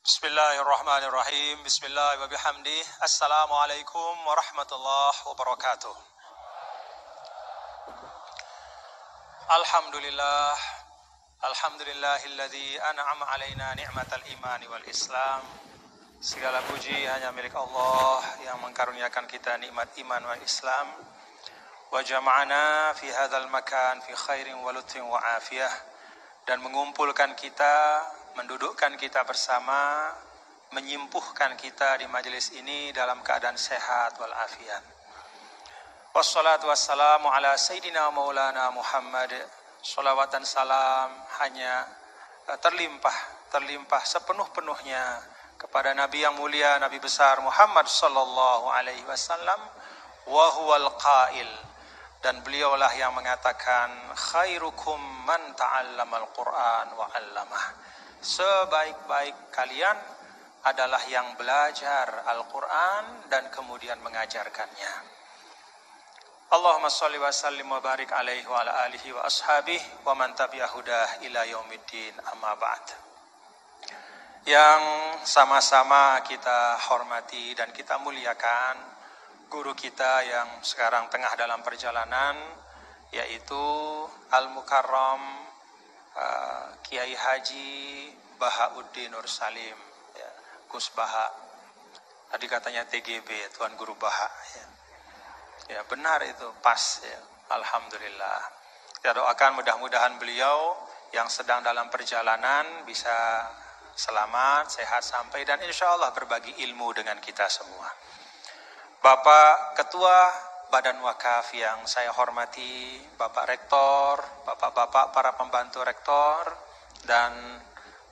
Bismillahirrahmanirrahim. Bismillah wa bihamdih. Assalamualaikum warahmatullahi wabarakatuh. Alhamdulillah. Alhamdulillahilladzi an'ama alaina ni'matal imani wal islam. Segala puji hanya milik Allah yang mengkaruniakan kita nikmat iman wal islam. Wa jama'ana fi hadzal makan fi khairin wa lutfin wa afiyah. Dan mengumpulkan kita, mendudukkan kita bersama, menyimpuhkan kita di majelis ini dalam keadaan sehat wal afiat. Wassalatu wassalamu ala sayyidina maulana Muhammad. Salawat dan salam hanya terlimpah sepenuh-penuhnya kepada Nabi yang mulia, Nabi besar Muhammad sallallahu alaihi wasallam, wa huwal qail. Dan beliaulah yang mengatakan, khairukum man ta'allamal Qur'an wa 'allamah. Sebaik-baik kalian adalah yang belajar Al-Qur'an dan kemudian mengajarkannya. Allahumma shalli wa sallim wa barik alaihi wa ala alihi wa ashabihi wa man tabi'ahu hudah ila yaumiddin, amma ba'd. Yang sama-sama kita hormati dan kita muliakan guru kita yang sekarang tengah dalam perjalanan, yaitu Al-Mukarram Kiai Haji Bahauddin Nur Salim, ya, Gus Baha. Tadi katanya TGB, Tuan Guru Baha. Ya, benar itu, pas. Ya. Alhamdulillah. Kita doakan mudah-mudahan beliau yang sedang dalam perjalanan bisa selamat, sehat sampai, dan insya Allah berbagi ilmu dengan kita semua. Bapak Ketua Badan Wakaf yang saya hormati, Bapak Rektor, Bapak-bapak para pembantu Rektor, dan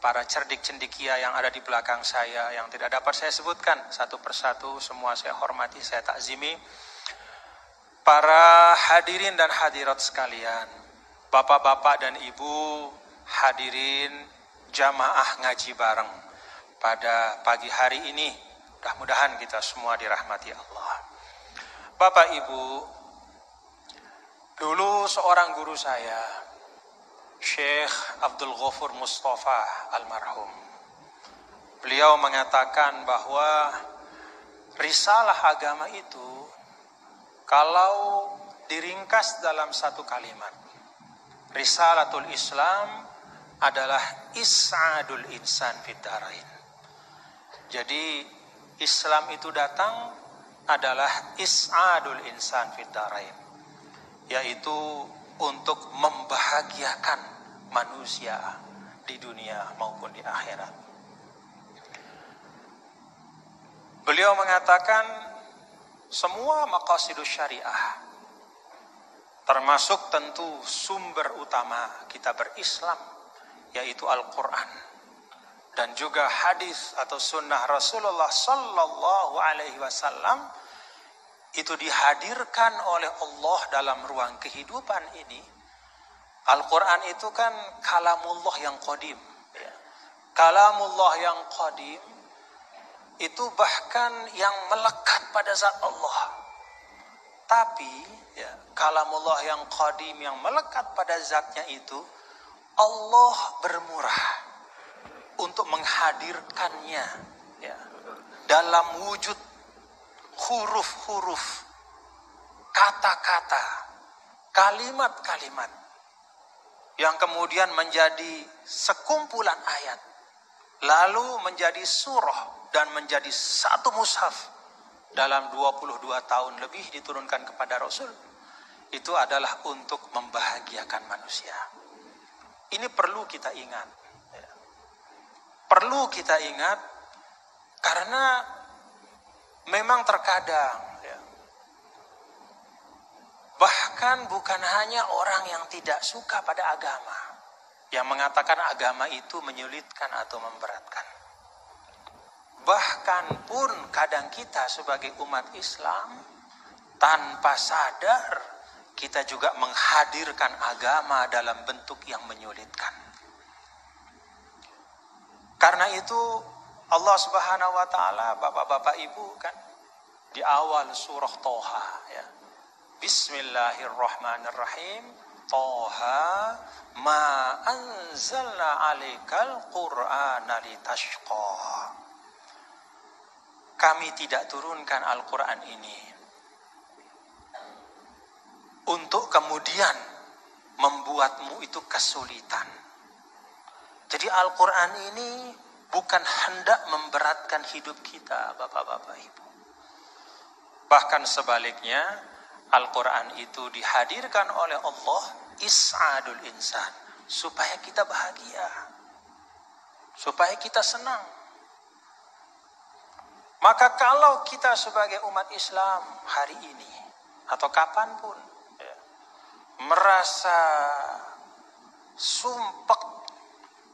para cerdik cendikia yang ada di belakang saya yang tidak dapat saya sebutkan satu persatu, semua saya hormati, saya takzimi. Para hadirin dan hadirat sekalian, Bapak-bapak dan Ibu hadirin jamaah ngaji bareng pada pagi hari ini. Mudah-mudahan kita semua dirahmati Allah. Bapak Ibu, dulu seorang guru saya, Syekh Abdul Ghafur Mustafa almarhum, beliau mengatakan bahwa risalah agama itu kalau diringkas dalam satu kalimat, risalatul Islam adalah is'adul insan fid dharain. Jadi Islam itu datang adalah is'adul insan fid dharain, yaitu untuk membahagiakan manusia di dunia maupun di akhirat. Beliau mengatakan semua maqasidus syariah, termasuk tentu sumber utama kita berislam, yaitu Al-Quran, dan juga hadis atau sunnah Rasulullah sallallahu alaihi wasallam, itu dihadirkan oleh Allah dalam ruang kehidupan ini. Al-Quran itu kan kalamullah yang qadim, ya. Kalamullah yang qadim itu bahkan yang melekat pada zat Allah. Tapi ya, kalamullah yang qadim yang melekat pada zatnya itu, Allah bermurah untuk menghadirkannya, ya, dalam wujud huruf-huruf, kata-kata, kalimat-kalimat yang kemudian menjadi sekumpulan ayat, lalu menjadi surah dan menjadi satu mushaf dalam 22 tahun lebih diturunkan kepada Rasul. Itu adalah untuk membahagiakan manusia. Ini perlu kita ingat. Perlu kita ingat, karena memang terkadang, ya, bahkan bukan hanya orang yang tidak suka pada agama yang mengatakan agama itu menyulitkan atau memberatkan. Bahkan pun kadang kita sebagai umat Islam tanpa sadar kita juga menghadirkan agama dalam bentuk yang menyulitkan. Karena itu Allah Subhanahu wa taala, Bapak-bapak Ibu, kan di awal surah Toha, ya, Bismillahirrahmanirrahim, Toha ma anzalna 'alaikal Qur'ana litashqa. Kami tidak turunkan Al-Quran ini untuk kemudian membuatmu itu kesulitan. Jadi Al-Quran ini bukan hendak memberatkan hidup kita, bapak-bapak ibu. Bahkan sebaliknya, Al-Quran itu dihadirkan oleh Allah is'adul insan, supaya kita bahagia, supaya kita senang. Maka kalau kita sebagai umat Islam hari ini atau kapanpun merasa sumpek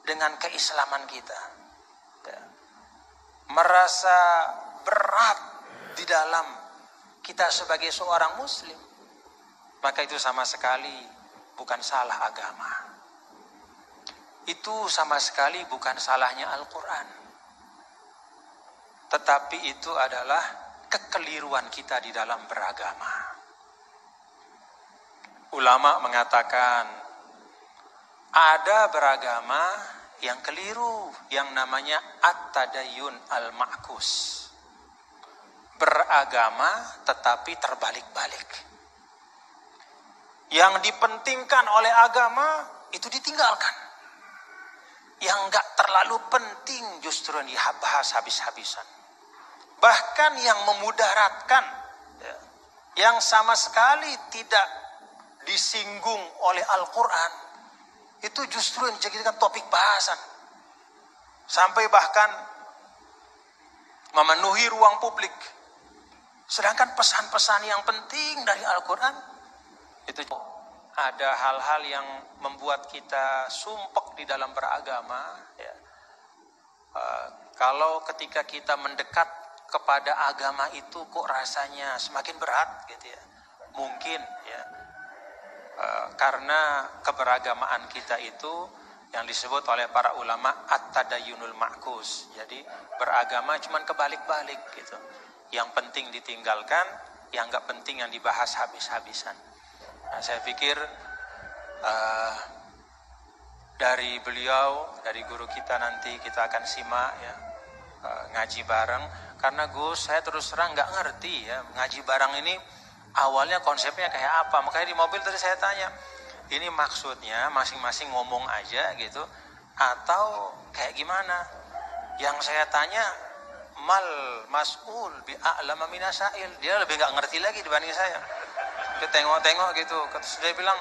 dengan keislaman kita, merasa berat di dalam kita sebagai seorang muslim, maka itu sama sekali bukan salah agama. Itu sama sekali bukan salahnya Al-Quran. Tetapi itu adalah kekeliruan kita di dalam beragama. Ulama mengatakan ada beragama yang keliru, yang namanya at-tadayyun al-ma'kus. Beragama tetapi terbalik-balik. Yang dipentingkan oleh agama itu ditinggalkan. Yang enggak terlalu penting justru dibahas habis-habisan. Bahkan yang memudaratkan, yang sama sekali tidak disinggung oleh Al-Quran, itu justru yang dijadikan topik bahasan. Sampai bahkan memenuhi ruang publik. Sedangkan pesan-pesan yang penting dari Al-Quran, itu ada hal-hal yang membuat kita sumpek di dalam beragama. Kalau ketika kita mendekat kepada agama itu kok rasanya semakin berat gitu ya. Mungkin ya. Karena keberagamaan kita itu yang disebut oleh para ulama at-tadayyunul ma'kus. Jadi beragama cuman kebalik-balik gitu. Yang penting ditinggalkan, yang enggak penting yang dibahas habis-habisan. Nah, saya pikir dari beliau, dari guru kita nanti kita akan simak ya, ngaji bareng. Karena Gus, saya terus terang nggak ngerti ya ngaji bareng ini awalnya konsepnya kayak apa. Makanya di mobil tadi saya tanya, ini maksudnya masing-masing ngomong aja gitu atau kayak gimana? Yang saya tanya, mal mas'ul bi a'lama minasail, dia lebih nggak ngerti lagi dibanding saya. Dia tengok-tengok gitu, terus dia bilang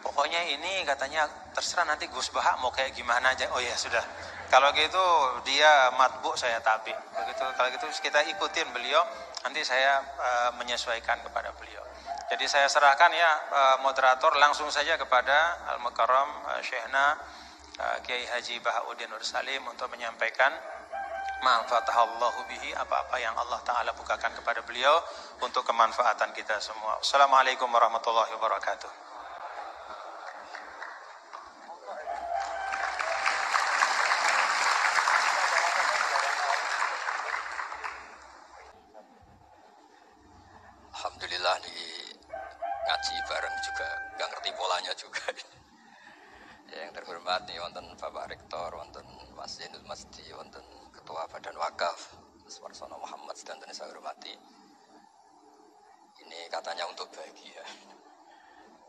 pokoknya ini katanya terserah nanti Gus Baha mau kayak gimana aja. Oh ya sudah, kalau gitu dia matbu, saya tabi. Begitu, kalau gitu kita ikutin beliau, nanti saya menyesuaikan kepada beliau. Jadi saya serahkan ya moderator langsung saja kepada Al-Mukarram Syekhna Kiai Haji Bahauddin Nur Salim untuk menyampaikan manfaatahallahu bihi, apa-apa yang Allah Ta'ala bukakan kepada beliau untuk kemanfaatan kita semua. Assalamualaikum warahmatullahi wabarakatuh. Alhamdulillah di ngaji bareng juga, gak ngerti polanya juga. Yang terhormat nih, wonten Bapak Rektor, wonten Mas Zainul Masdi, wonten Ketua Badan Wakaf, Mas Warsono Muhammad, dan saya hormati. Ini katanya untuk bahagia.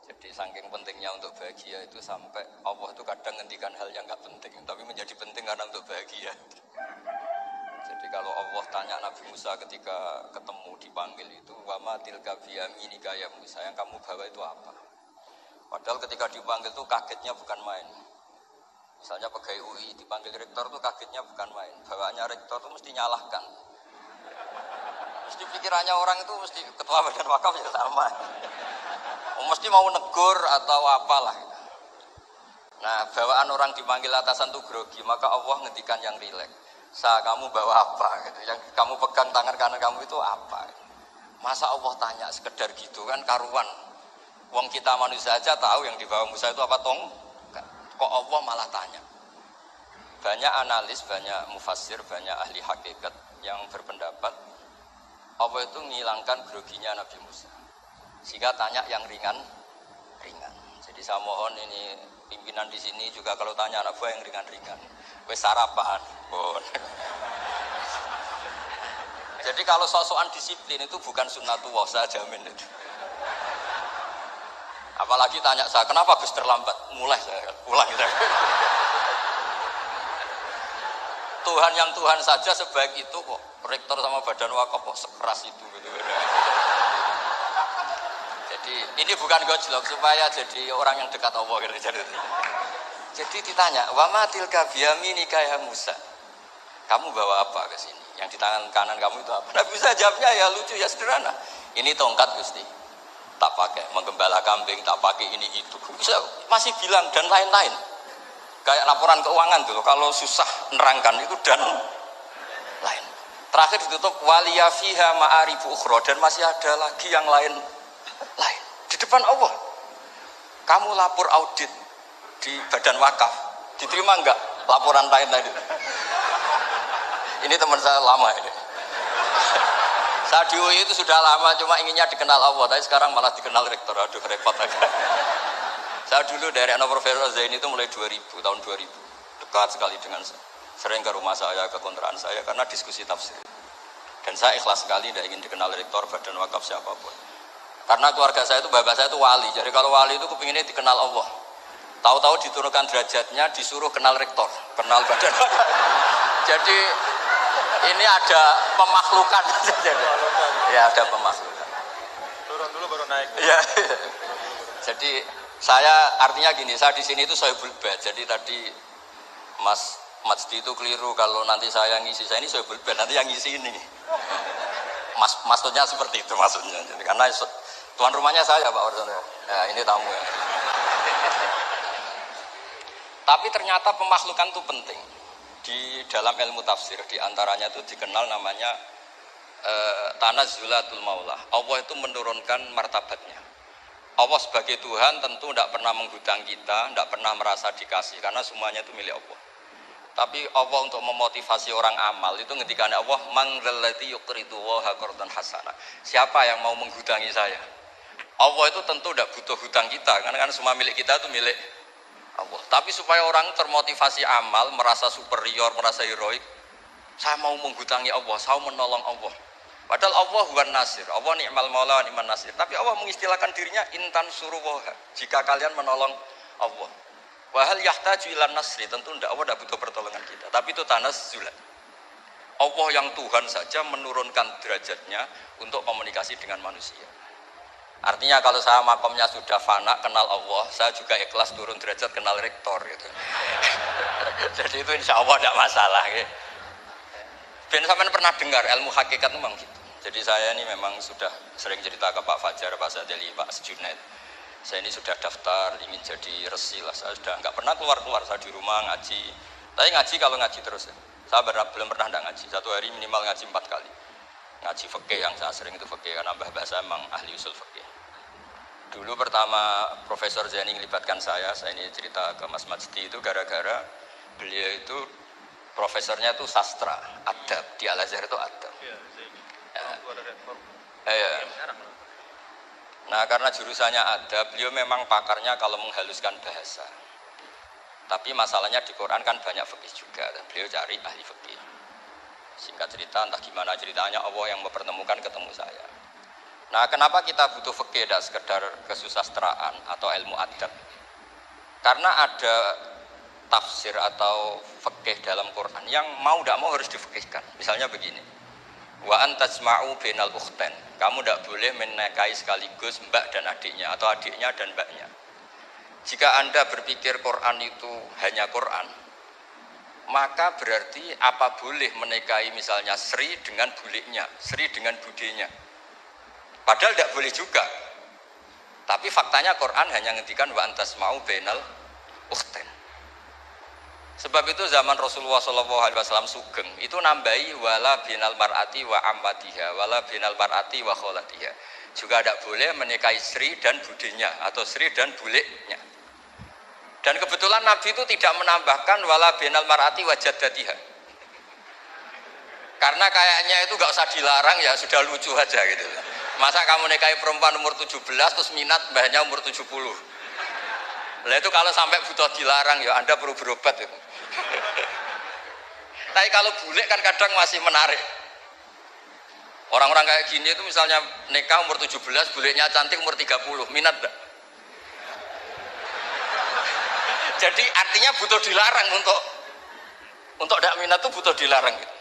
Jadi saking pentingnya untuk bahagia itu sampai Allah itu kadang ngendikan hal yang gak penting, tapi menjadi penting karena untuk bahagia. Jadi kalau Allah tanya Nabi Musa ketika ketemu dipanggil itu, wa ma tilka biyaminika ya Musa, yang kamu bawa itu apa? Padahal ketika dipanggil itu kagetnya bukan main. Misalnya pegawai UI dipanggil rektor itu kagetnya bukan main. Bawaannya rektor itu mesti nyalahkan. Mesti pikirannya orang itu mesti ketua badan wakaf ya sama. Mesti mau negur atau apalah. Nah, bawaan orang dipanggil atasan itu grogi, maka Allah ngendikan yang rileks. Kamu bawa apa gitu. Yang kamu pegang tangan kanan kamu itu apa? Masa Allah tanya sekedar gitu kan karuan. Wong kita manusia saja tahu yang dibawa Musa itu apa tong. Kok Allah malah tanya? Banyak analis, banyak mufassir, banyak ahli hakikat yang berpendapat Allah itu menghilangkan groginya Nabi Musa. Sehingga tanya yang ringan. Jadi Jadi saya mohon ini pimpinan di sini juga kalau tanya anak buah yang ringan-ringan. Wes sarapan. Bon. Jadi kalau sosokan disiplin itu bukan sunnatullah, saya jamin itu. Apalagi tanya saya, kenapa Gus terlambat? Mulai saya, ulang gitu. Tuhan yang Tuhan saja sebaik itu kok. Rektor sama badan wakaf kok sekeras itu gitu. Jadi ini bukan gojlok supaya jadi orang yang dekat Allah gitu. Jadi ditanya, wa ma tilka biyaminika ya Musa? Kamu bawa apa ke sini? Yang di tangan kanan kamu itu apa? Nabi Musa jawabnya ya lucu ya sederhana. Ini tongkat Gusti. Tak pakai menggembala kambing, tak pakai ini itu. Bisa masih bilang dan lain-lain. Kayak laporan keuangan tuh, kalau susah nerangkan itu dan lain. Terakhir ditutup waliya fiha ma'arifu ukhra, dan masih ada lagi yang lain di depan Allah. Kamu lapor audit di badan wakaf, diterima enggak laporan lain tadi? Ini teman saya lama ini. Saya di UI itu sudah lama, cuma inginnya dikenal Allah, tapi sekarang malah dikenal rektor. Aduh repot lagi. Saya dulu dari anak Profesor Zaini itu mulai 2000, tahun 2000. Dekat sekali dengan saya. Sering ke rumah saya, ke kontrakan saya, karena diskusi tafsir. Dan saya ikhlas sekali, tidak ingin dikenal rektor, badan wakaf siapapun. Karena keluarga saya itu, bapak saya itu wali. Jadi kalau wali itu kepinginnya dikenal Allah. Tahu-tahu diturunkan derajatnya, disuruh kenal rektor, kenal badan wakaf. Jadi ini ada pemakhlukan. Ya ada pemakhlukan. Turun dulu baru naik. Ya. Jadi saya artinya gini, saya di sini itu saya bulbet. Jadi tadi Mas Majdi itu keliru kalau nanti saya ngisi, saya ini saya bulbet, nanti yang ngisi ini. Maksudnya seperti itu maksudnya. Jadi, karena tuan rumahnya saya Pak Warsono. Ya ini tamu ya. Tapi ternyata pemakhlukan itu penting. Di dalam ilmu tafsir diantaranya itu dikenal namanya tanazzulatul maulah. Allah itu menurunkan martabatnya. Allah sebagai Tuhan tentu tidak pernah menghutang kita, tidak pernah merasa dikasih karena semuanya itu milik Allah. Tapi Allah untuk memotivasi orang amal itu ketika Allah mangzallati yuqridu wa qardan hasana. Siapa yang mau menghutangi saya? Allah itu tentu tidak butuh hutang kita karena kan semua milik kita itu milik Allah. Tapi supaya orang termotivasi amal, merasa superior, merasa heroik, saya mau menghutangi Allah, saya mau menolong Allah. Padahal Allah huwan nasir, Allah ni'mal maula ni'man nasir. Tapi Allah mengistilahkan dirinya intan suruh jika kalian menolong Allah. Wahal yahtaju ilan nasri, tentu Allah tidak butuh pertolongan kita. Tapi itu tanazzulan. Allah yang Tuhan saja menurunkan derajatnya untuk komunikasi dengan manusia. Artinya kalau saya makomnya sudah fana kenal Allah, saya juga ikhlas turun derajat kenal rektor gitu. Jadi itu insya Allah tidak masalah. Gitu. Ben sampean pernah dengar ilmu hakikat memang gitu. Jadi saya ini memang sudah sering cerita ke Pak Fajar, Pak Sadeli, Pak Sejunet. Saya ini sudah daftar ingin jadi resi lah. Saya sudah nggak pernah keluar, saya di rumah ngaji. Tapi ngaji kalau ngaji terus ya. Saya belum pernah nggak ngaji. Satu hari minimal ngaji 4 kali. Ngaji fikih yang saya sering itu fikih karena mbah saya memang ahli usul fikih. Dulu pertama Profesor Zaini melibatkan saya ini cerita ke Mas Majdi itu gara-gara beliau itu profesornya itu sastra, adab, di Al-Azhar itu adab. Nah karena jurusannya adab, beliau memang pakarnya kalau menghaluskan bahasa. Tapi masalahnya di Quran kan banyak fikih juga, dan beliau cari ahli fikih. Singkat cerita, entah gimana ceritanya Allah yang mempertemukan ketemu saya. Nah, kenapa kita butuh fikih tidak sekedar kesusastraan atau ilmu adab? Karena ada tafsir atau fikih dalam Quran yang mau tidak mau harus difikihkan. Misalnya begini, wa antajma'u bainal ukhtain. Kamu tidak boleh menikahi sekaligus mbak dan adiknya atau adiknya dan mbaknya. Jika Anda berpikir Quran itu hanya Quran, maka berarti apa boleh menikahi misalnya Sri dengan buliknya, Sri dengan budenya. Padahal tidak boleh juga. Tapi faktanya Quran hanya ngendikan wa antasma'u bainal ukhtain. Sebab itu zaman Rasulullah SAW sugeng itu nambahi wala binal mar'ati wa ammatiha wala binal mar'ati wa kholatiha. Juga tidak boleh menikahi Sri dan budenya atau Sri dan buliknya. Dan kebetulan Nabi itu tidak menambahkan wala binal mar'ati wa jaddatiha. Karena kayaknya itu gak usah dilarang ya sudah lucu aja gitu. Masa kamu nikahi perempuan umur 17 terus minat mbahnya umur 70. Lah itu kalau sampai butuh dilarang ya Anda perlu berobat itu. Tapi kalau bule kan kadang masih menarik. Orang-orang kayak gini itu misalnya nikah umur 17, bulenya cantik umur 30, minat enggak? Jadi artinya butuh dilarang untuk tidak minat itu butuh dilarang gitu.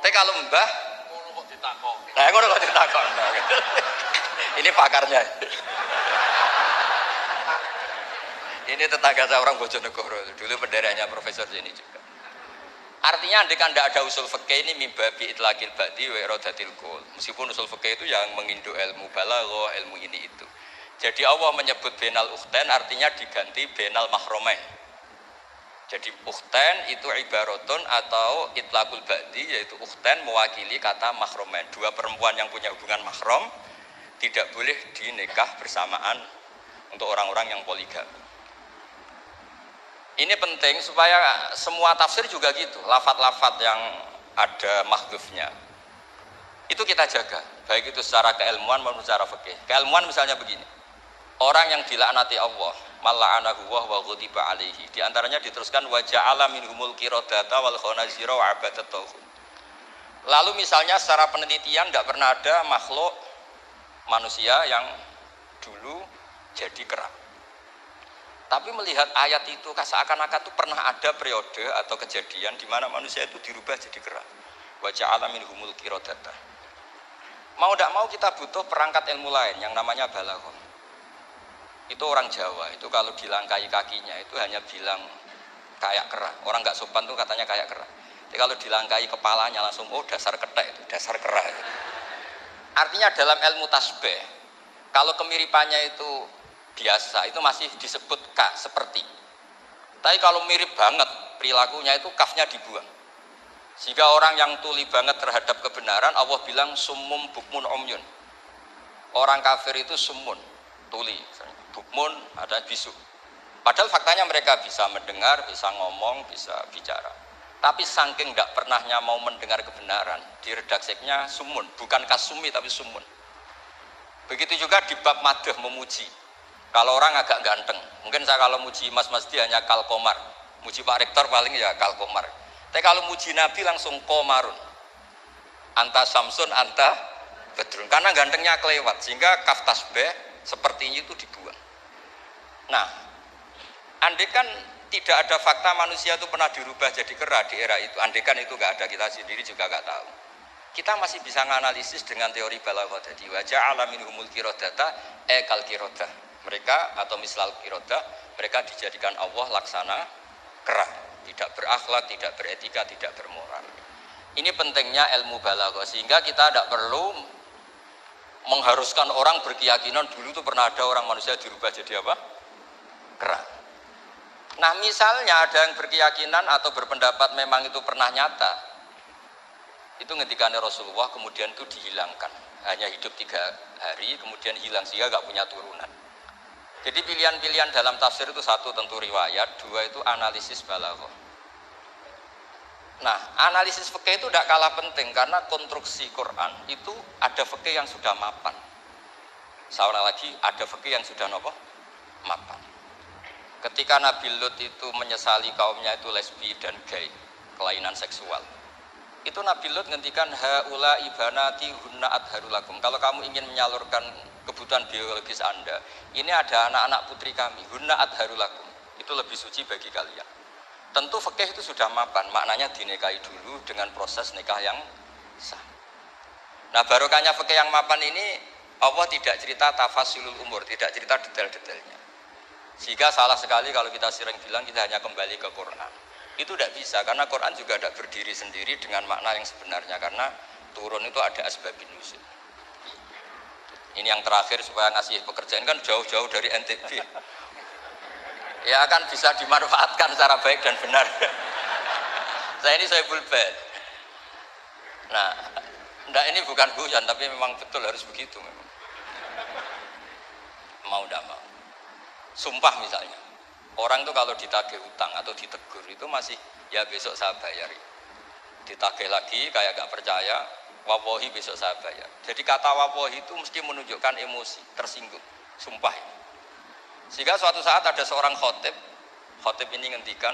Tapi kalau mbah kok ditakon. Nah, ngono kok ditakon. Ini pakarnya. Ini tetangga saya orang Bojonegoro, dulu benderanya profesor sini juga. Artinya andai kan tidak ada usul fikih ini mimbabi itlaqil ba'di wa iradatil qaul. Meskipun usul fikih itu yang menginduk ilmu balaghah, ilmu ini itu. Jadi Allah menyebut benal ukhtain artinya diganti benal mahromain. Jadi ukhtain itu ibaratun atau itlaqul ba'di yaitu ukhtain mewakili kata mahromain. Dua perempuan yang punya hubungan mahram tidak boleh dinikah bersamaan untuk orang-orang yang poligami. Ini penting supaya semua tafsir juga gitu, lafat-lafat yang ada mahdhufnya. Itu kita jaga, baik itu secara keilmuan maupun secara fikih. Keilmuan misalnya begini. Orang yang dilaknati Allah, mal'anahu wa ghadiba alaihi. Di antaranya diteruskan wa ja'ala minhumul qiradata wal khanazira wa abadat tauhid. Lalu misalnya secara penelitian tidak pernah ada makhluk manusia yang dulu jadi kera. Tapi melihat ayat itu seakan-akan itu pernah ada periode atau kejadian di mana manusia itu dirubah jadi kera. Wa ja'ala minhumul qiradata. Mau tidak mau kita butuh perangkat ilmu lain yang namanya balaghah. Itu orang Jawa, itu kalau dilangkai kakinya itu hanya bilang kayak kera. Orang nggak sopan tuh katanya kayak kera. Jadi kalau dilangkai kepalanya langsung oh dasar ketek itu, dasar kera. Artinya dalam ilmu tasbih, kalau kemiripannya itu biasa, itu masih disebut ka, seperti. Tapi kalau mirip banget perilakunya itu kafnya dibuang. Sehingga orang yang tuli banget terhadap kebenaran, Allah bilang summum bukmun umyun. Orang kafir itu summun, tuli. Bukmun ada bisu. Padahal faktanya mereka bisa mendengar, bisa ngomong, bisa bicara. Tapi saking tidak pernahnya mau mendengar kebenaran, di redaksinya sumun, bukan kasumi tapi sumun. Begitu juga di bab madah memuji. Kalau orang agak ganteng, mungkin saya kalau muji Mas Masdi hanya kalkomar, muji Pak Rektor paling ya kalkomar. Tapi kalau muji Nabi langsung komarun, anta samsun, anta bedrun. Karena gantengnya kelewat, sehingga kaf tasbih sepertinya itu dibuang. Nah, andai kan tidak ada fakta manusia itu pernah dirubah jadi kera di era itu, andai kan itu nggak ada, kita sendiri juga nggak tahu. Kita masih bisa menganalisis dengan teori balaghah tadi. Wa ja'ala minhumul qiradata kal qiradah. Mereka atau mislal qirodah, mereka dijadikan Allah laksana kera, tidak berakhlak, tidak beretika, tidak bermoral. Ini pentingnya ilmu balaghah, sehingga kita tidak perlu mengharuskan orang berkeyakinan dulu itu pernah ada orang manusia dirubah jadi apa? Kera. Nah misalnya ada yang berkeyakinan atau berpendapat memang itu pernah nyata, itu ngendikannya Rasulullah kemudian itu dihilangkan, hanya hidup 3 hari kemudian hilang sehingga nggak punya turunan. Jadi pilihan-pilihan dalam tafsir itu satu tentu riwayat, dua itu analisis balaghah. Nah, analisis fikih itu tidak kalah penting karena konstruksi Quran itu ada fikih yang sudah mapan. Seorang lagi ada fikih yang sudah mapan. Ketika Nabi Lut itu menyesali kaumnya itu lesbi dan gay, kelainan seksual. Itu Nabi Lut ngendikan haula ibanati hunna adharulakum. Kalau kamu ingin menyalurkan kebutuhan biologis Anda, ini ada anak-anak putri kami, hunna adharulakum. Itu lebih suci bagi kalian. Tentu fikih itu sudah mapan, maknanya dinikahi dulu dengan proses nikah yang sah. Nah, barokahnya fikih yang mapan ini Allah tidak cerita tafasilul umur, tidak cerita detail-detailnya. Sehingga salah sekali kalau kita sering bilang kita hanya kembali ke Quran. Itu tidak bisa, karena Quran juga tidak berdiri sendiri dengan makna yang sebenarnya, karena turun itu ada asbabun nuzul. Ini yang terakhir supaya ngasih pekerjaan kan jauh-jauh dari NTB. Ya kan bisa dimanfaatkan secara baik dan benar. Saya bulbet. Nah, enggak, ini bukan guyon, tapi memang betul harus begitu memang. Mau enggak mau. Sumpah misalnya. Orang itu kalau ditagih utang atau ditegur itu masih ya besok saya bayar. Ditagih lagi kayak gak percaya, wawahi besok saya bayar. Jadi kata wawahi itu mesti menunjukkan emosi, tersinggung, sumpah. Sehingga suatu saat ada seorang khotib ini ngendikan,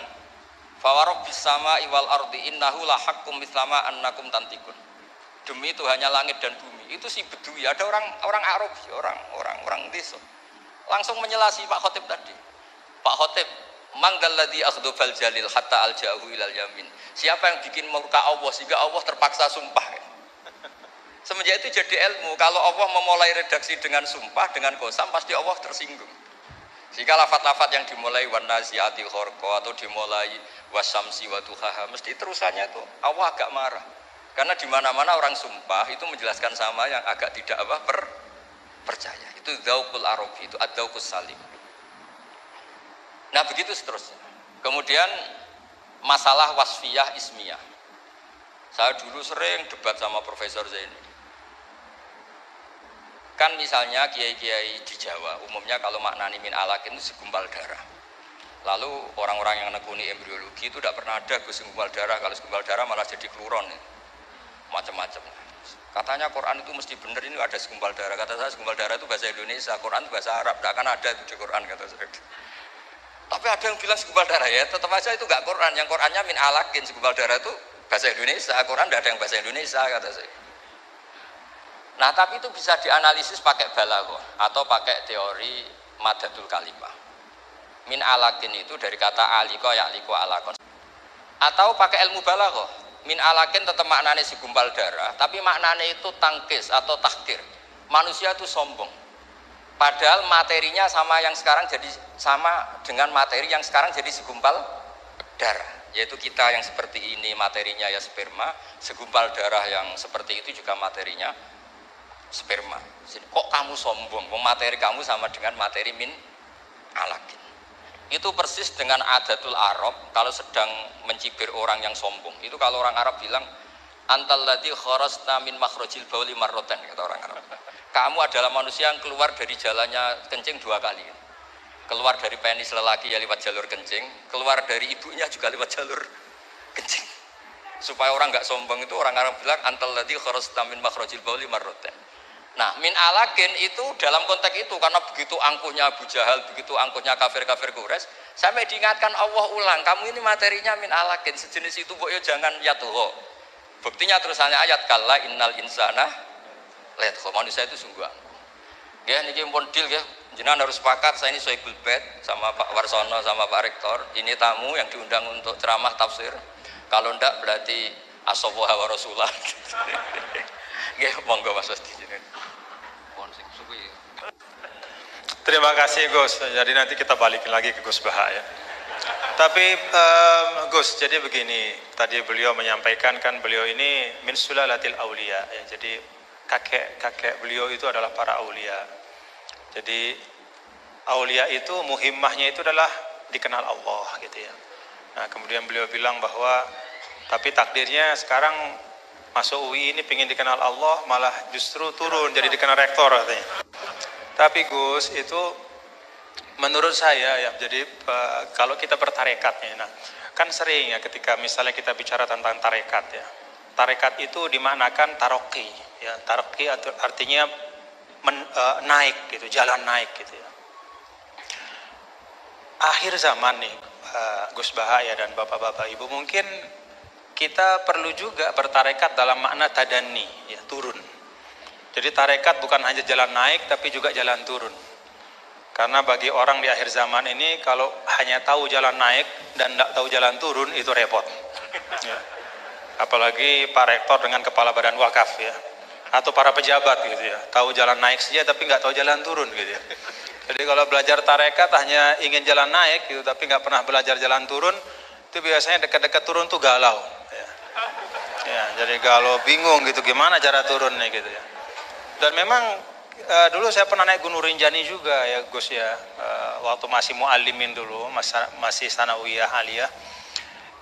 "Fawarobbis sama'i wal ardi innahu lahaqqum mislama annakum tantikun." Demi Tuhannya langit dan bumi. Itu si Bedui, ada orang Arabi, orang desa. Langsung menyelasi Pak Khotib tadi. Pak Khotib, mangdalladzi akhdhafal jalil hatta alja'ahu ilal yamin. Siapa yang bikin murka Allah sehingga Allah terpaksa sumpah. Semenjak itu jadi ilmu, kalau Allah memulai redaksi dengan sumpah, dengan qasam, pasti Allah tersinggung. Sehingga lafat-lafat yang dimulai wan naziati gharqa atau dimulai wasyamsi wa duhaha, mesti terusannya itu Allah agak marah. Karena di mana-mana orang sumpah itu menjelaskan sama yang agak tidak percaya. Itu dzauqul arabi, itu ad-dzauqus salim. Nah, begitu seterusnya. Kemudian masalah wasfiyah ismiyah. Saya dulu sering debat sama Profesor Zaini. Kan misalnya kiai-kiai di Jawa, umumnya kalau maknani min alakin itu segumpal darah. Lalu orang-orang yang nekuni embriologi itu tidak pernah ada segumpal darah. Kalau segumpal darah malah jadi kluron. Macam-macam. Katanya Quran itu mesti benar, ini ada segumpal darah. Kata saya segumpal darah itu bahasa Indonesia, Quran itu bahasa Arab. Tidak akan ada itu di Quran, kata saya. Tapi ada yang bilang segumpal darah, ya tetap aja itu enggak Quran. Yang Qurannya min alakin, segumpal darah itu bahasa Indonesia. Quran tidak ada yang bahasa Indonesia, kata saya. Nah, tapi itu bisa dianalisis pakai balaghah atau pakai teori madatul kalimah. Min alakin itu dari kata aliko ya'liko alakon. Atau pakai ilmu balaghah. Min alakin tetap maknanya segumpal darah, tapi maknanya itu tangkis atau tahkir. Manusia itu sombong. Padahal materinya sama yang sekarang jadi sama dengan materi yang sekarang jadi segumpal darah. Yaitu kita yang seperti ini materinya ya sperma, segumpal darah yang seperti itu juga materinya sperma. Kok kamu sombong? Materi kamu sama dengan materi min alakin. Itu persis dengan adatul Arab kalau sedang mencibir orang yang sombong. Itu kalau orang Arab bilang antal ladzi kharasta min makhrajil bauli marratan, kata orang Arab. Kamu adalah manusia yang keluar dari jalannya kencing 2 kali. Keluar dari penis lelaki ya lewat jalur kencing, keluar dari ibunya juga lewat jalur kencing. Supaya orang enggak sombong itu orang Arab bilang antal ladzi kharasta min makhrajil bauli marratan. Nah, min alakin itu dalam konteks itu karena begitu angkuhnya Abu Jahal, begitu angkuhnya kafir-kafir Quraisy, sampai diingatkan Allah ulang, kamu ini materinya min alakin, sejenis itu mbok yo jangan yatuho. Buktinya terusannya ayat kalla innal insana layatgha, manusia itu sungguh angkuh. Nggih niki pun deal nggih, jenengan harus sepakat saya ini Sohibul Bait sama Pak Warsono sama Pak Rektor, ini tamu yang diundang untuk ceramah tafsir. Kalau ndak berarti asawaha wa rasulah. Nggih, monggo Mas Wasti jenengan. Terima kasih Gus. Jadi nanti kita balik lagi ke Gus Baha ya. Tapi Gus, jadi begini, tadi beliau menyampaikan kan beliau ini min sulalatil aulia ya. Jadi kakek beliau itu adalah para aulia. Jadi aulia itu muhimmahnya itu adalah dikenal Allah gitu ya. Nah, kemudian beliau bilang bahwa tapi takdirnya sekarang masuk UI ini pengen dikenal Allah malah justru turun jadi dikenal rektor katanya. Tapi Gus itu menurut saya ya, jadi kalau kita bertarekatnya, nah kan sering ya ketika misalnya kita bicara tentang tarekat ya, tarekat itu dimaknakan taroki ya, taroki artinya naik gitu, jalan naik gitu ya. Akhir zaman nih Gus Bahaya dan bapak-bapak ibu, mungkin kita perlu juga bertarekat dalam makna tadani ya, turun. Jadi tarekat bukan hanya jalan naik tapi juga jalan turun. Karena bagi orang di akhir zaman ini kalau hanya tahu jalan naik dan tidak tahu jalan turun itu repot. Ya. Apalagi Pak Rektor dengan kepala badan wakaf ya, atau para pejabat gitu ya, tahu jalan naik saja tapi nggak tahu jalan turun gitu ya. Jadi kalau belajar tarekat hanya ingin jalan naik gitu tapi nggak pernah belajar jalan turun, itu biasanya dekat-dekat turun tuh galau. Ya. Ya, jadi galau bingung gitu gimana cara turunnya gitu ya. Dan memang dulu saya pernah naik Gunung Rinjani juga ya Gus ya, waktu masih mu'allimin dulu, masih sanawiyah aliyah,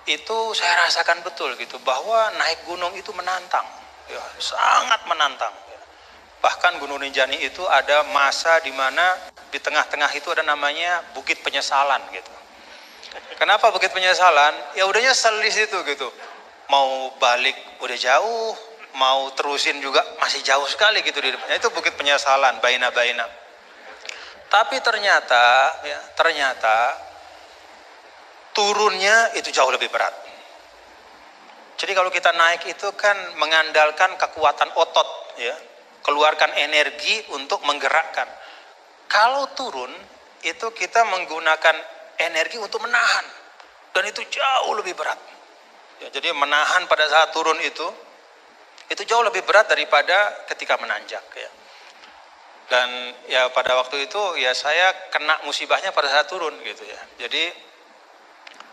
itu saya rasakan betul gitu bahwa naik gunung itu menantang, ya, sangat menantang. Bahkan Gunung Rinjani itu ada masa di mana di tengah-tengah itu ada namanya Bukit Penyesalan gitu. Kenapa Bukit Penyesalan? Ya udah nyesel di situ gitu. Mau balik udah jauh, mau terusin juga masih jauh sekali gitu di depannya. Itu Bukit Penyesalan, baina. Tapi ternyata turunnya itu jauh lebih berat. Jadi kalau kita naik itu kan mengandalkan kekuatan otot, ya, keluarkan energi untuk menggerakkan. Kalau turun itu kita menggunakan energi untuk menahan, dan itu jauh lebih berat. Ya, jadi menahan pada saat turun itu jauh lebih berat daripada ketika menanjak, ya. Dan ya pada waktu itu ya saya kena musibahnya pada saat turun gitu ya. Jadi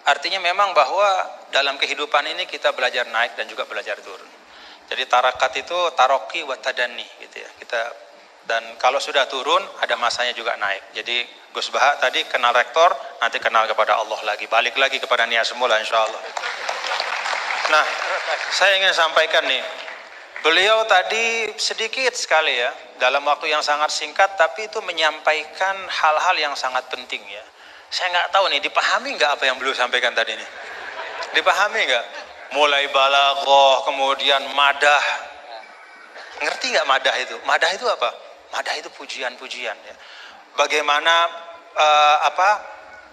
artinya memang bahwa dalam kehidupan ini kita belajar naik dan juga belajar turun. Jadi tarakat itu taroki wa tadani gitu ya. Dan kalau sudah turun ada masanya juga naik. Jadi Gus Baha tadi kenal rektor, nanti kenal kepada Allah lagi, balik lagi kepada niat semula insyaallah. Nah, saya ingin sampaikan nih, beliau tadi sedikit sekali ya, dalam waktu yang sangat singkat, tapi itu menyampaikan hal-hal yang sangat penting ya. Saya nggak tahu nih, dipahami nggak apa yang beliau sampaikan tadi nih? Dipahami nggak? Mulai balaghah, kemudian madah. Ngerti nggak madah itu? Madah itu apa? Madah itu pujian-pujian ya. Bagaimana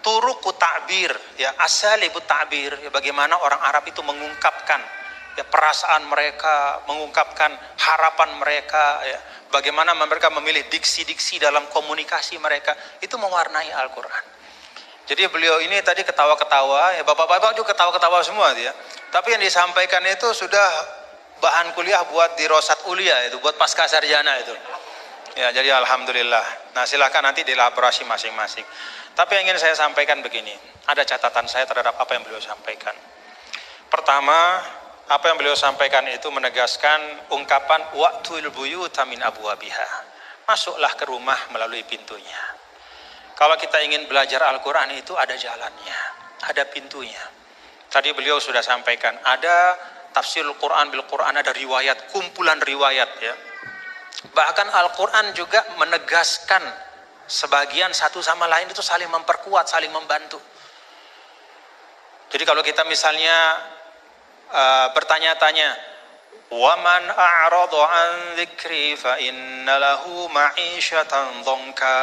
turuku ta'bir ya, asalibu ta'bir ya, bagaimana orang Arab itu mengungkapkan ya perasaan mereka, mengungkapkan harapan mereka ya, bagaimana mereka memilih diksi-diksi dalam komunikasi mereka, itu mewarnai Al-Qur'an. Jadi beliau ini tadi ketawa-ketawa ya, bapak-bapak juga ketawa-ketawa semua ya. Tapi yang disampaikan itu sudah bahan kuliah buat di Rosat Ulia itu, buat pasca sarjana itu. Ya, jadi alhamdulillah. Nah, silakan nanti dielaborasi masing-masing. Tapi yang ingin saya sampaikan begini, ada catatan saya terhadap apa yang beliau sampaikan. Pertama, apa yang beliau sampaikan itu menegaskan ungkapan wa'tul buyuta min abwabiha. Masuklah ke rumah melalui pintunya. Kalau kita ingin belajar Al-Qur'an itu ada jalannya, ada pintunya. Tadi beliau sudah sampaikan, ada tafsirul Qur'an bil Qur'an, ada riwayat, kumpulan riwayat ya. Bahkan Al-Qur'an juga menegaskan sebagian satu sama lain itu saling memperkuat, saling membantu. Jadi kalau kita misalnya bertanya-tanya, "Waman a'rada 'an dzikri fa inna lahu ma'isyatan dhanka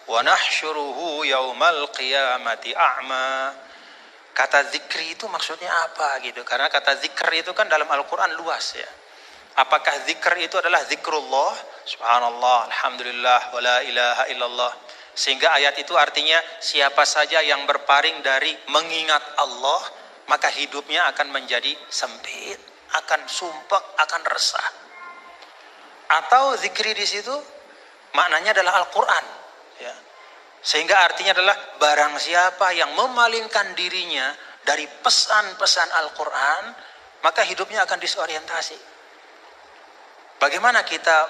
wa nahsyuruhu yaumal qiyamati a'ma." Kata zikri itu maksudnya apa gitu? Karena kata zikr itu kan dalam Al-Qur'an luas ya. Apakah zikr itu adalah zikrullah, subhanallah, alhamdulillah, wa la ilaha illallah, sehingga ayat itu artinya siapa saja yang berpaling dari mengingat Allah, maka hidupnya akan menjadi sempit, akan sumpek, akan resah. Atau zikri di situ maknanya adalah Al-Qur'an ya. Sehingga artinya adalah barang siapa yang memalingkan dirinya dari pesan-pesan Al-Qur'an, maka hidupnya akan disorientasi. Bagaimana kita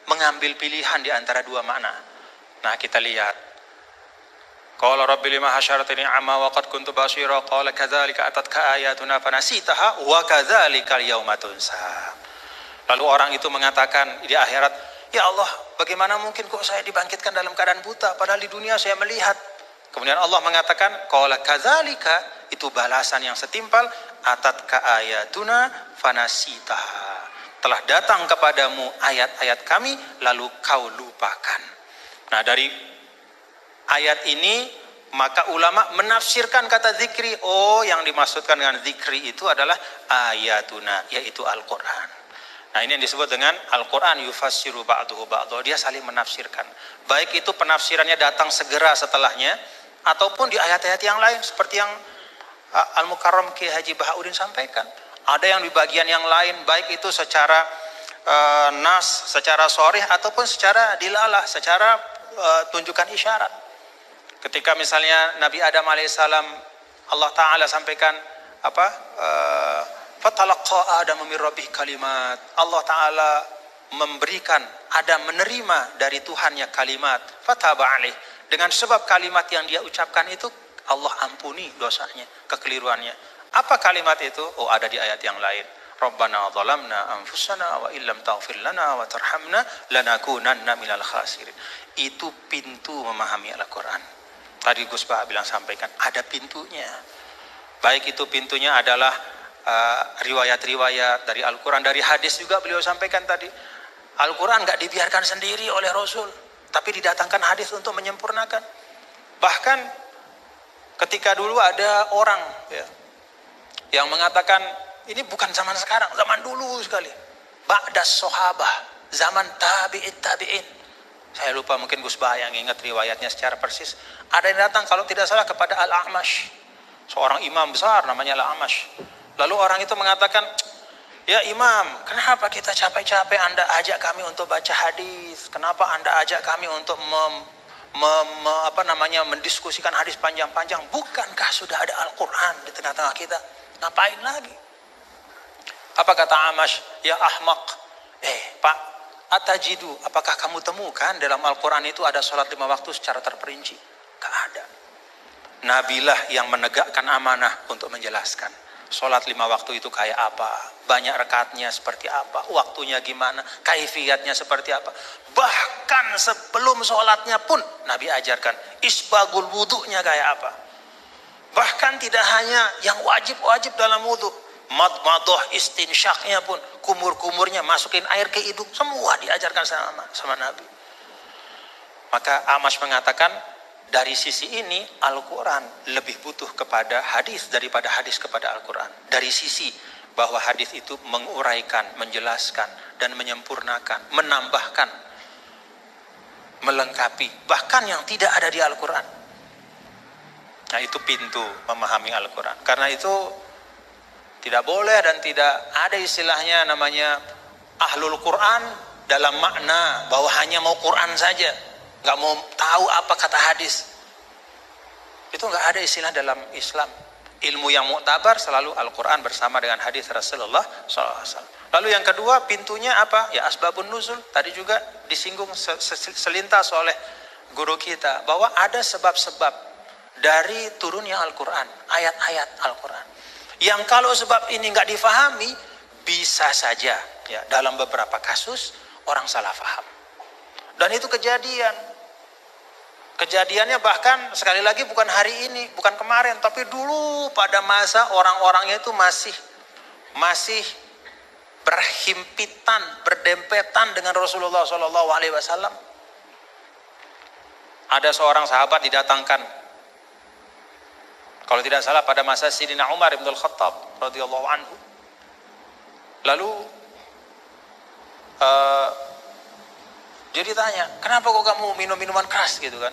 mengambil pilihan di antara dua makna? Nah, kita lihat. Qala rabbi lima hasyartani a'ma wa qad kuntu basira qala kadzalika atatka ayatuna fanasitaha wa kadzalika al-yauma tunsa. Lalu orang itu mengatakan di akhirat, "Ya Allah, bagaimana mungkin kok saya dibangkitkan dalam keadaan buta padahal di dunia saya melihat?" Kemudian Allah mengatakan, "Qala kadzalika," itu balasan yang setimpal, "atatka ayatuna fanasitaha." Telah datang kepadamu ayat-ayat kami lalu kau lupakan. Nah, dari ayat ini maka ulama menafsirkan kata zikri, oh yang dimaksudkan dengan zikri itu adalah ayatuna, yaitu Al-Qur'an. Nah, ini yang disebut dengan Al-Qur'an yufassiru ba'duhu ba'dhu, dia saling menafsirkan. Baik itu penafsirannya datang segera setelahnya ataupun di ayat-ayat yang lain seperti yang Al-Mukarram Ki Haji Bahauddin sampaikan. Ada yang di bagian yang lain, baik itu secara nas, secara sharih ataupun secara dilalah, secara tunjukkan isyarat. Ketika misalnya Nabi Adam alaihissalam, Allah Ta'ala sampaikan apa? Fatalaqa Adam min rabbih kalimat. Allah Ta'ala memberikan, Adam menerima dari Tuhannya kalimat. Fataba alaih. Dengan sebab kalimat yang dia ucapkan itu, Allah ampuni dosanya, kekeliruannya. Apa kalimat itu? Oh, ada di ayat yang lain. Rabbana zalamna anfusana wa illam taghfir lana wa tarhamna lanakunanna minal khasirin. Itu pintu memahami Al-Qur'an. Tadi Gus Bah bilang sampaikan, ada pintunya. Baik itu pintunya adalah riwayat-riwayat dari Al-Qur'an, dari hadis juga beliau sampaikan tadi. Al-Qur'an enggak dibiarkan sendiri oleh Rasul. tapi didatangkan hadis untuk menyempurnakan. Bahkan ketika dulu ada orang ya, yang mengatakan ini bukan zaman sekarang, zaman dulu sekali. Ba'das sahabah, zaman tabi'in. Saya lupa, mungkin Gus Bah yang ingat riwayatnya secara persis. Ada yang datang kalau tidak salah kepada Al-A'mash, seorang imam besar namanya Al-A'mash. Lalu orang itu mengatakan, ya imam, kenapa kita capek-capek Anda ajak kami untuk baca hadis? Kenapa Anda ajak kami untuk mendiskusikan hadis panjang-panjang? Bukankah sudah ada Al-Quran di tengah-tengah kita? Ngapain lagi? Apa kata Amash? Ya ahmaq. Pak, atajidu, apakah kamu temukan dalam Al-Quran itu ada sholat 5 waktu secara terperinci? Gak ada. Nabilah yang menegakkan amanah untuk menjelaskan sholat 5 waktu itu kayak apa, banyak rakaatnya seperti apa, waktunya gimana, kaifiyatnya seperti apa. Bahkan sebelum sholatnya pun Nabi ajarkan isbagul wudu'nya kayak apa. Bahkan tidak hanya yang wajib-wajib dalam wudu, madmadah istinsyaknya pun, kumur-kumurnya masukin air ke hidung, semua diajarkan sama Nabi. Maka Amash mengatakan, dari sisi ini Al-Quran lebih butuh kepada hadis daripada hadis kepada Al-Quran. Dari sisi bahwa hadis itu menguraikan, menjelaskan, dan menyempurnakan, menambahkan, melengkapi, bahkan yang tidak ada di Al-Quran. Nah, itu pintu memahami Al-Quran. Karena itu tidak boleh dan tidak ada istilahnya namanya ahlul Quran dalam makna bahwa hanya mau Quran saja, nggak mau tahu apa kata hadis. Itu nggak ada istilah dalam Islam. Ilmu yang muktabar selalu Al-Quran bersama dengan hadis Rasulullah SAW. Lalu yang kedua, pintunya apa? Ya asbabun nuzul. Tadi juga disinggung selintas oleh guru kita bahwa ada sebab-sebab dari turunnya Al-Quran, ayat-ayat Al-Quran. Yang kalau sebab ini nggak difahami, bisa saja ya dalam beberapa kasus orang salah faham. Dan itu kejadiannya bahkan sekali lagi bukan hari ini, bukan kemarin, tapi dulu pada masa orang-orangnya itu masih berhimpitan, berdempetan dengan Rasulullah SAW. Ada seorang sahabat didatangkan, kalau tidak salah pada masa Sayyidina Umar bin Al-Khattab radhiyallahu anhu. Lalu dia ditanya, kenapa kok kamu minum minuman keras gitu kan?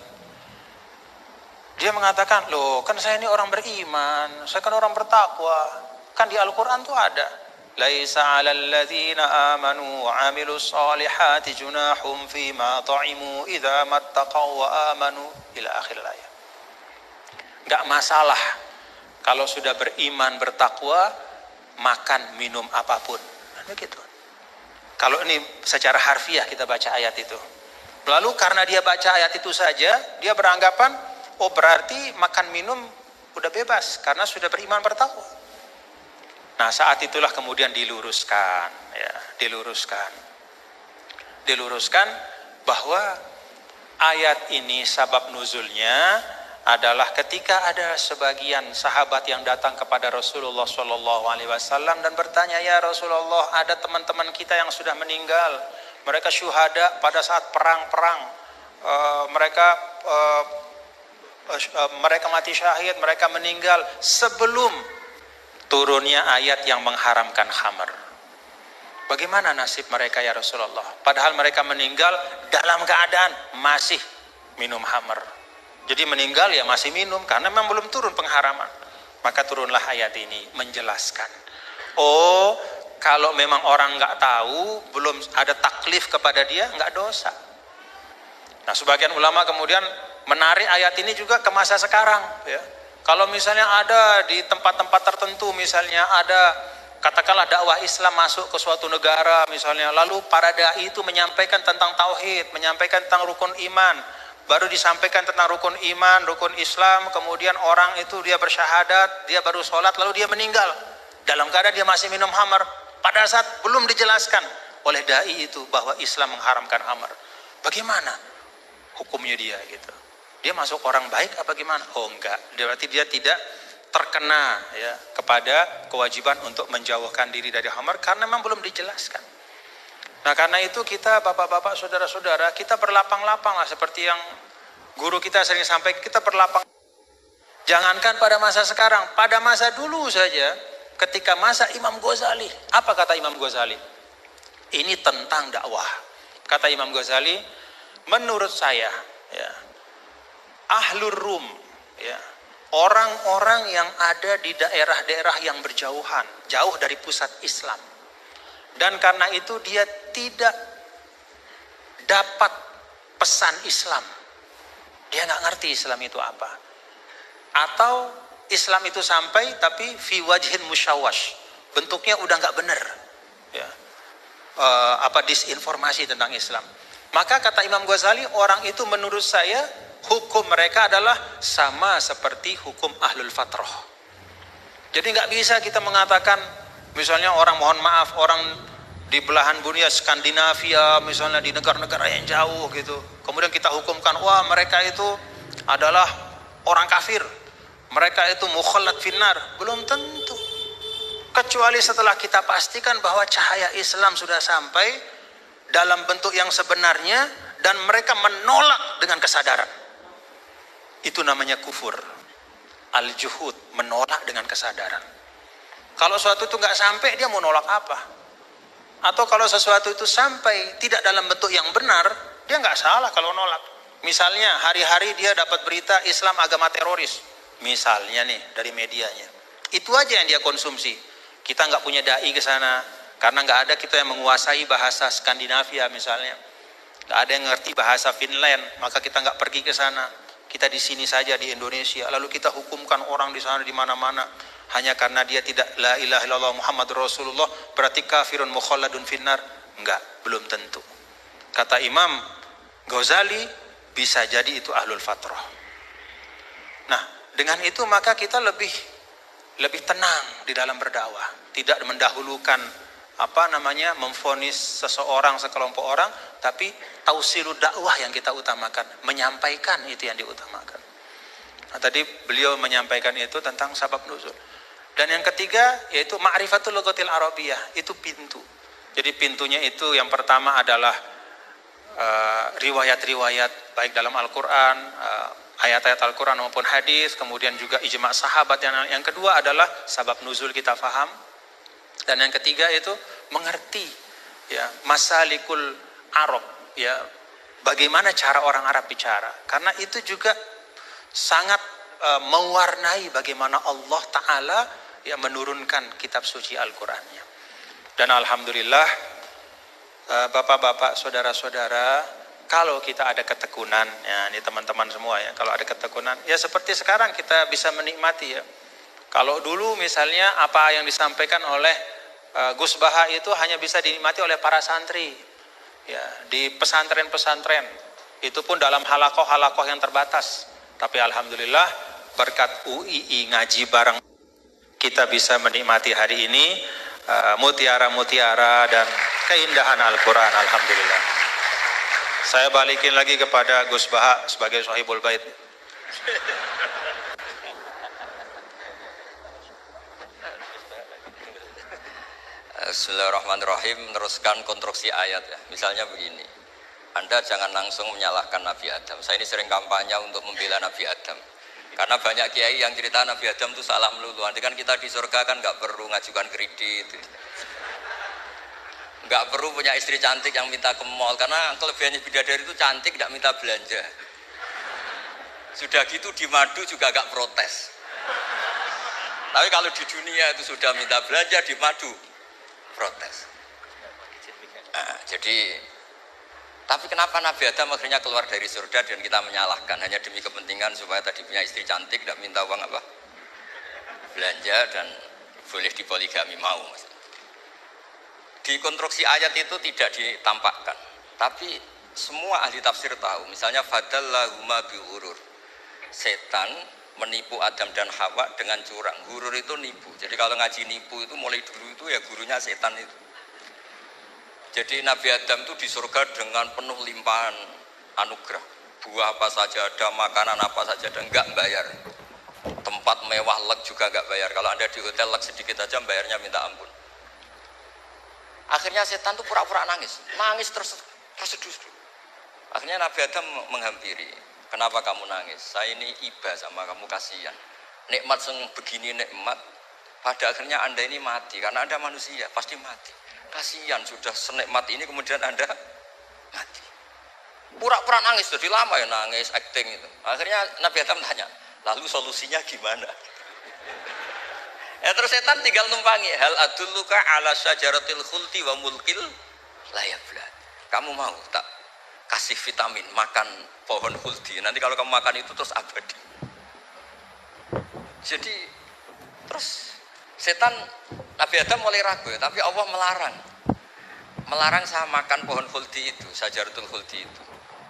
Dia mengatakan, loh kan saya ini orang beriman, saya kan orang bertakwa. Kan di Al-Quran tuh ada, laisa 'alal ladzina amanu wa 'amilus solihati junahum fima ta'imu idza mattaqaw wa amanu ila akhir ayat. Enggak masalah kalau sudah beriman bertakwa makan minum apapun. Begitu. Kalau ini secara harfiah kita baca ayat itu. Lalu karena dia baca ayat itu saja, dia beranggapan, oh berarti makan minum udah bebas karena sudah beriman bertakwa. Nah saat itulah kemudian diluruskan bahwa ayat ini sabab nuzulnya adalah ketika ada sebagian sahabat yang datang kepada Rasulullah SAW dan bertanya, ya Rasulullah, ada teman-teman kita yang sudah meninggal, mereka syuhada pada saat perang-perang, mereka mati syahid, mereka meninggal sebelum turunnya ayat yang mengharamkan khamr. Bagaimana nasib mereka ya Rasulullah? Padahal mereka meninggal dalam keadaan masih minum khamr. Jadi meninggal ya masih minum karena memang belum turun pengharaman. Maka turunlah ayat ini menjelaskan. Oh, kalau memang orang nggak tahu, belum ada taklif kepada dia, nggak dosa. Nah, sebagian ulama kemudian menarik ayat ini juga ke masa sekarang. Ya. Kalau misalnya ada di tempat-tempat tertentu, misalnya ada katakanlah dakwah Islam masuk ke suatu negara misalnya, lalu para dai itu menyampaikan tentang tauhid, menyampaikan tentang rukun iman, baru disampaikan tentang rukun iman, rukun Islam, kemudian orang itu dia bersyahadat, dia baru sholat, lalu dia meninggal dalam keadaan dia masih minum khamar, pada saat belum dijelaskan oleh dai itu bahwa Islam mengharamkan khamar. Bagaimana hukumnya dia gitu? Dia masuk orang baik apa gimana? Oh enggak, berarti dia tidak terkena ya kepada kewajiban untuk menjauhkan diri dari khamar karena memang belum dijelaskan. Nah karena itu kita bapak-bapak, saudara-saudara, kita berlapang-lapang lah seperti yang guru kita sering sampaikan, kita berlapang. Jangankan pada masa sekarang, pada masa dulu saja, ketika masa Imam Ghazali, apa kata Imam Ghazali? Ini tentang dakwah. Kata Imam Ghazali, menurut saya, ya, Ahlur Rum, ya, orang-orang yang ada di daerah-daerah yang berjauhan, jauh dari pusat Islam, dan karena itu dia tidak dapat pesan Islam, dia nggak ngerti Islam itu apa, atau Islam itu sampai tapi fi wajhin musyawash, bentuknya udah nggak benar, ya, disinformasi tentang Islam. Maka kata Imam Ghazali, orang itu menurut saya hukum mereka adalah sama seperti hukum ahlul fatrah. Jadi nggak bisa kita mengatakan, misalnya orang, mohon maaf, orang di belahan dunia Skandinavia, misalnya di negara-negara yang jauh gitu, kemudian kita hukumkan, wah mereka itu adalah orang kafir, mereka itu mukhallat finnar. Belum tentu, kecuali setelah kita pastikan bahwa cahaya Islam sudah sampai dalam bentuk yang sebenarnya dan mereka menolak dengan kesadaran. Itu namanya kufur. Al-juhud, menolak dengan kesadaran. Kalau sesuatu itu nggak sampai, dia mau nolak apa? Atau kalau sesuatu itu sampai tidak dalam bentuk yang benar, dia nggak salah kalau nolak. Misalnya hari-hari dia dapat berita Islam agama teroris, misalnya nih dari medianya, itu aja yang dia konsumsi. Kita nggak punya dai ke sana, karena nggak ada kita yang menguasai bahasa Skandinavia misalnya, nggak ada yang ngerti bahasa Finland, maka kita nggak pergi ke sana. Kita di sini saja di Indonesia, lalu kita hukumkan orang di sana di mana-mana hanya karena dia tidak la ilaha illallah Muhammadur Rasulullah berarti kafirun mukhalladun finnar. Enggak, belum tentu. Kata Imam Ghazali, bisa jadi itu ahlul fatrah. Nah, dengan itu maka kita lebih tenang di dalam berdakwah, tidak mendahulukan memvonis seseorang, sekelompok orang, tapi tausilud dakwah yang kita utamakan, menyampaikan itu yang diutamakan. Nah, tadi beliau menyampaikan itu tentang sabab nuzul. Dan yang ketiga yaitu ma'rifatul lughatil arabiyyah, itu pintu. Jadi pintunya itu yang pertama adalah riwayat-riwayat baik dalam Al-Qur'an, ayat-ayat Al-Qur'an maupun hadis, kemudian juga ijma' sahabat. Yang kedua adalah sabab nuzul kita faham. Dan yang ketiga itu mengerti, ya, masalikul Arab, ya, bagaimana cara orang Arab bicara, karena itu juga sangat mewarnai bagaimana Allah Ta'ala ya menurunkan kitab suci Al-Qurannya. Dan alhamdulillah, bapak-bapak, saudara-saudara, kalau kita ada ketekunan, ya ini teman-teman semua ya, kalau ada ketekunan, ya seperti sekarang kita bisa menikmati ya. Kalau dulu misalnya apa yang disampaikan oleh Gus Baha itu hanya bisa dinikmati oleh para santri, ya, di pesantren-pesantren, itu pun dalam halakoh-halakoh yang terbatas. Tapi alhamdulillah berkat UII ngaji bareng kita bisa menikmati hari ini mutiara-mutiara dan keindahan Al-Quran. Alhamdulillah. Saya balikin lagi kepada Gus Baha sebagai Sahibul Bait. Bismillahirrahmanirrahim. Meneruskan konstruksi ayat ya. Misalnya begini, Anda jangan langsung menyalahkan Nabi Adam. Saya ini sering kampanye untuk membela Nabi Adam, karena banyak kiai yang cerita Nabi Adam itu salah melulu. Nanti kan kita di surga kan nggak perlu ngajukan kredit, nggak perlu punya istri cantik yang minta ke mall, karena kelebihannya bidadari itu cantik, nggak minta belanja. Sudah gitu di madu juga nggak protes. Tapi kalau di dunia itu sudah minta belanja, di madu protes. Nah, tapi kenapa Nabi Adam akhirnya keluar dari surga dan kita menyalahkan hanya demi kepentingan supaya tadi punya istri cantik, tidak minta uang belanja dan boleh dipoligami mau. Di konstruksi ayat itu tidak ditampakkan, tapi semua ahli tafsir tahu. Misalnya fadallahuma bighurur, setan menipu Adam dan Hawa dengan curang. Gurur itu nipu. Jadi kalau ngaji nipu itu mulai dulu itu ya gurunya setan itu. Jadi Nabi Adam itu di surga dengan penuh limpahan anugerah. Buah apa saja ada, makanan apa saja ada, enggak bayar. Tempat mewah leg juga enggak bayar. Kalau Anda di hotel leg sedikit aja bayarnya minta ampun. Akhirnya setan tuh pura-pura nangis terseduh. Akhirnya Nabi Adam menghampiri. Kenapa kamu nangis? Saya ini iba sama kamu, kasihan. Nikmat begini nikmat. Pada akhirnya Anda ini mati karena Anda manusia pasti mati. Kasihan sudah senikmat ini kemudian Anda mati. Pura-pura nangis, jadi lama ya nangis, acting itu. Akhirnya Nabi Adam tanya, lalu solusinya gimana? Ya terus setan tinggal numpangi. Hal adulluka ala syajaratil khulti wa mulkil la yablad. Kamu mau tak kasih vitamin makan pohon khuldi? Nanti kalau kamu makan itu terus abadi. Jadi terus setan Nabi Adam mulai ragu, tapi Allah melarang saya makan pohon khuldi itu, syajaratul khuldi itu.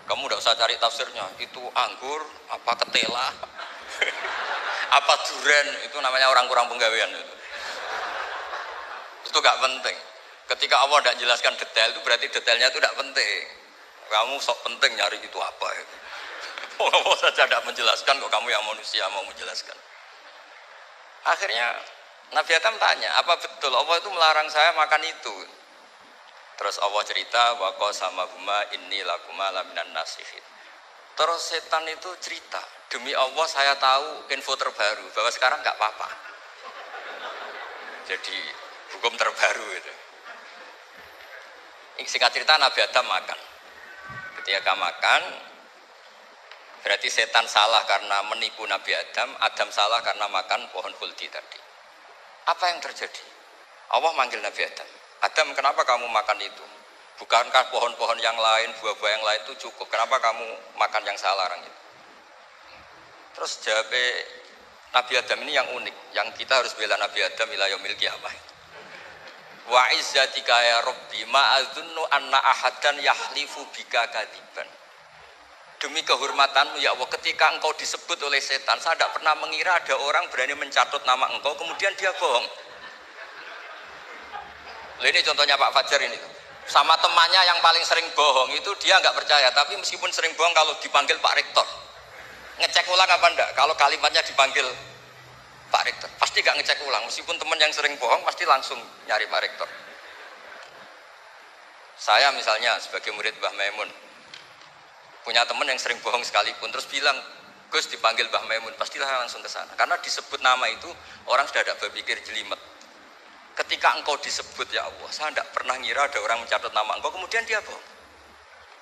Kamu tidak usah cari tafsirnya, itu anggur apa ketela apa duren, itu namanya orang kurang penggawean itu gak penting. Ketika Allah tidak jelaskan detail, itu berarti detailnya itu tidak penting. Kamu sok penting nyari itu apa itu. Allah saja tidak menjelaskan, kok kamu yang manusia mau menjelaskan. Akhirnya Nabi Adam tanya, apa betul Allah itu melarang saya makan itu? Terus Allah cerita, wa qasamahuma inni lakuma laminan nasihin. Terus setan itu cerita, demi Allah saya tahu info terbaru bahwa sekarang nggak apa-apa. Jadi hukum terbaru itu. Singkat cerita Nabi Adam makan. Ketika makan, berarti setan salah karena menipu Nabi Adam, Adam salah karena makan pohon khuldi tadi. Apa yang terjadi? Allah manggil Nabi Adam. Adam, kenapa kamu makan itu? Bukankah pohon-pohon yang lain, buah-buah yang lain itu cukup? Kenapa kamu makan yang saya larang itu? Terus jawab Nabi Adam ini yang unik, yang kita harus bela Nabi Adam ila yaumil qiyamah. Wa izzatika ya Rabbi ma adzunnu anna ahadan yahlifu bika kadiban. Demi kehormatanmu ya Allah, ketika engkau disebut oleh setan, saya tidak pernah mengira ada orang berani mencatut nama engkau kemudian dia bohong. Ini contohnya Pak Fajar ini, sama temannya yang paling sering bohong itu dia nggak percaya, tapi meskipun sering bohong kalau dipanggil Pak Rektor ngecek ulang apa enggak, kalau kalimatnya dipanggil Pak Rektor pasti nggak ngecek ulang, meskipun teman yang sering bohong pasti langsung nyari Pak Rektor. Saya misalnya sebagai murid Mbah Maimun punya teman yang sering bohong sekalipun terus bilang Gus dipanggil Mbah Maimun, pastilah langsung ke sana karena disebut nama itu orang sudah ada berpikir jelimet. Ketika engkau disebut ya Allah, saya tidak pernah ngira ada orang mencatat nama engkau kemudian dia bohong.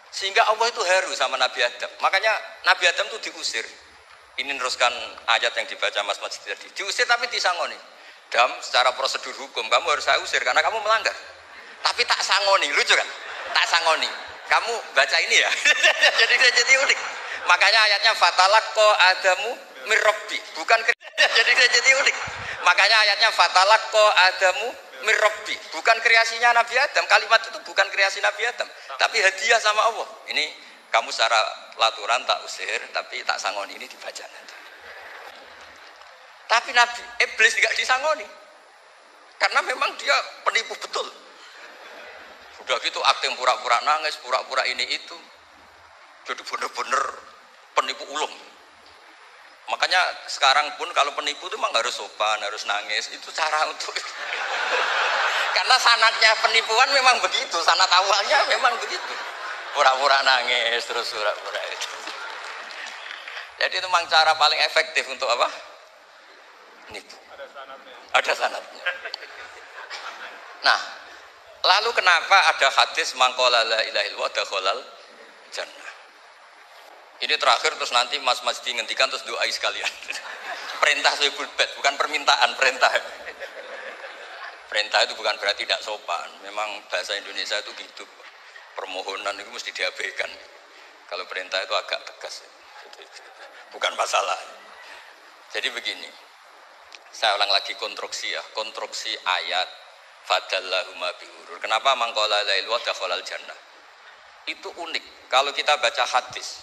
Sehingga Allah itu haru sama Nabi Adam. Makanya Nabi Adam itu diusir. Ini meneruskan ayat yang dibaca Mas Masjid tadi. Diusir tapi disangoni. Dam, secara prosedur hukum kamu harus saya usir karena kamu melanggar. Tapi tak sangoni, lucu kan? Tak sangoni. Kamu baca ini ya. jadi unik. Makanya ayatnya fatalaqqa Adamu mir Rabbi. Bukan jadi unik. Makanya ayatnya fatalaqqa Adamu mir Rabbi. Bukan kreasinya Nabi Adam. Kalimat itu bukan kreasi Nabi Adam, tapi hadiah sama Allah. Ini kamu secara laturan tak usir, tapi tak sangoni, ini dibaca nanti. Tapi Nabi Iblis tidak disangoni. Karena memang dia penipu betul. Sudah gitu akting pura-pura nangis, pura-pura ini itu. Jadi benar-benar penipu ulung. Makanya sekarang pun kalau penipu itu memang harus sopan, harus nangis. Itu cara untuk itu. Karena sanatnya penipuan memang begitu, sanat awalnya memang begitu. Pura-pura nangis, terus pura-pura itu. Jadi itu memang cara paling efektif untuk apa? Nipu. Ada sanatnya. Nah, lalu kenapa ada hadis mangqala la ilaha illallah dakhalal jannah? Ini terakhir terus nanti Mas ngendikan terus doai sekalian. Perintah sohibul bait, bukan permintaan, perintah. Perintah itu bukan berarti tidak sopan. Memang bahasa Indonesia itu gitu. Permohonan itu mesti diabaikan. Kalau perintah itu agak tegas. Bukan masalah. Jadi begini. Saya ulang lagi konstruksi ya. Konstruksi ayat fadallahuma bihurur. Kenapa mangqala la ilaha illallah dakhalal jannah? Itu unik. Kalau kita baca hadis,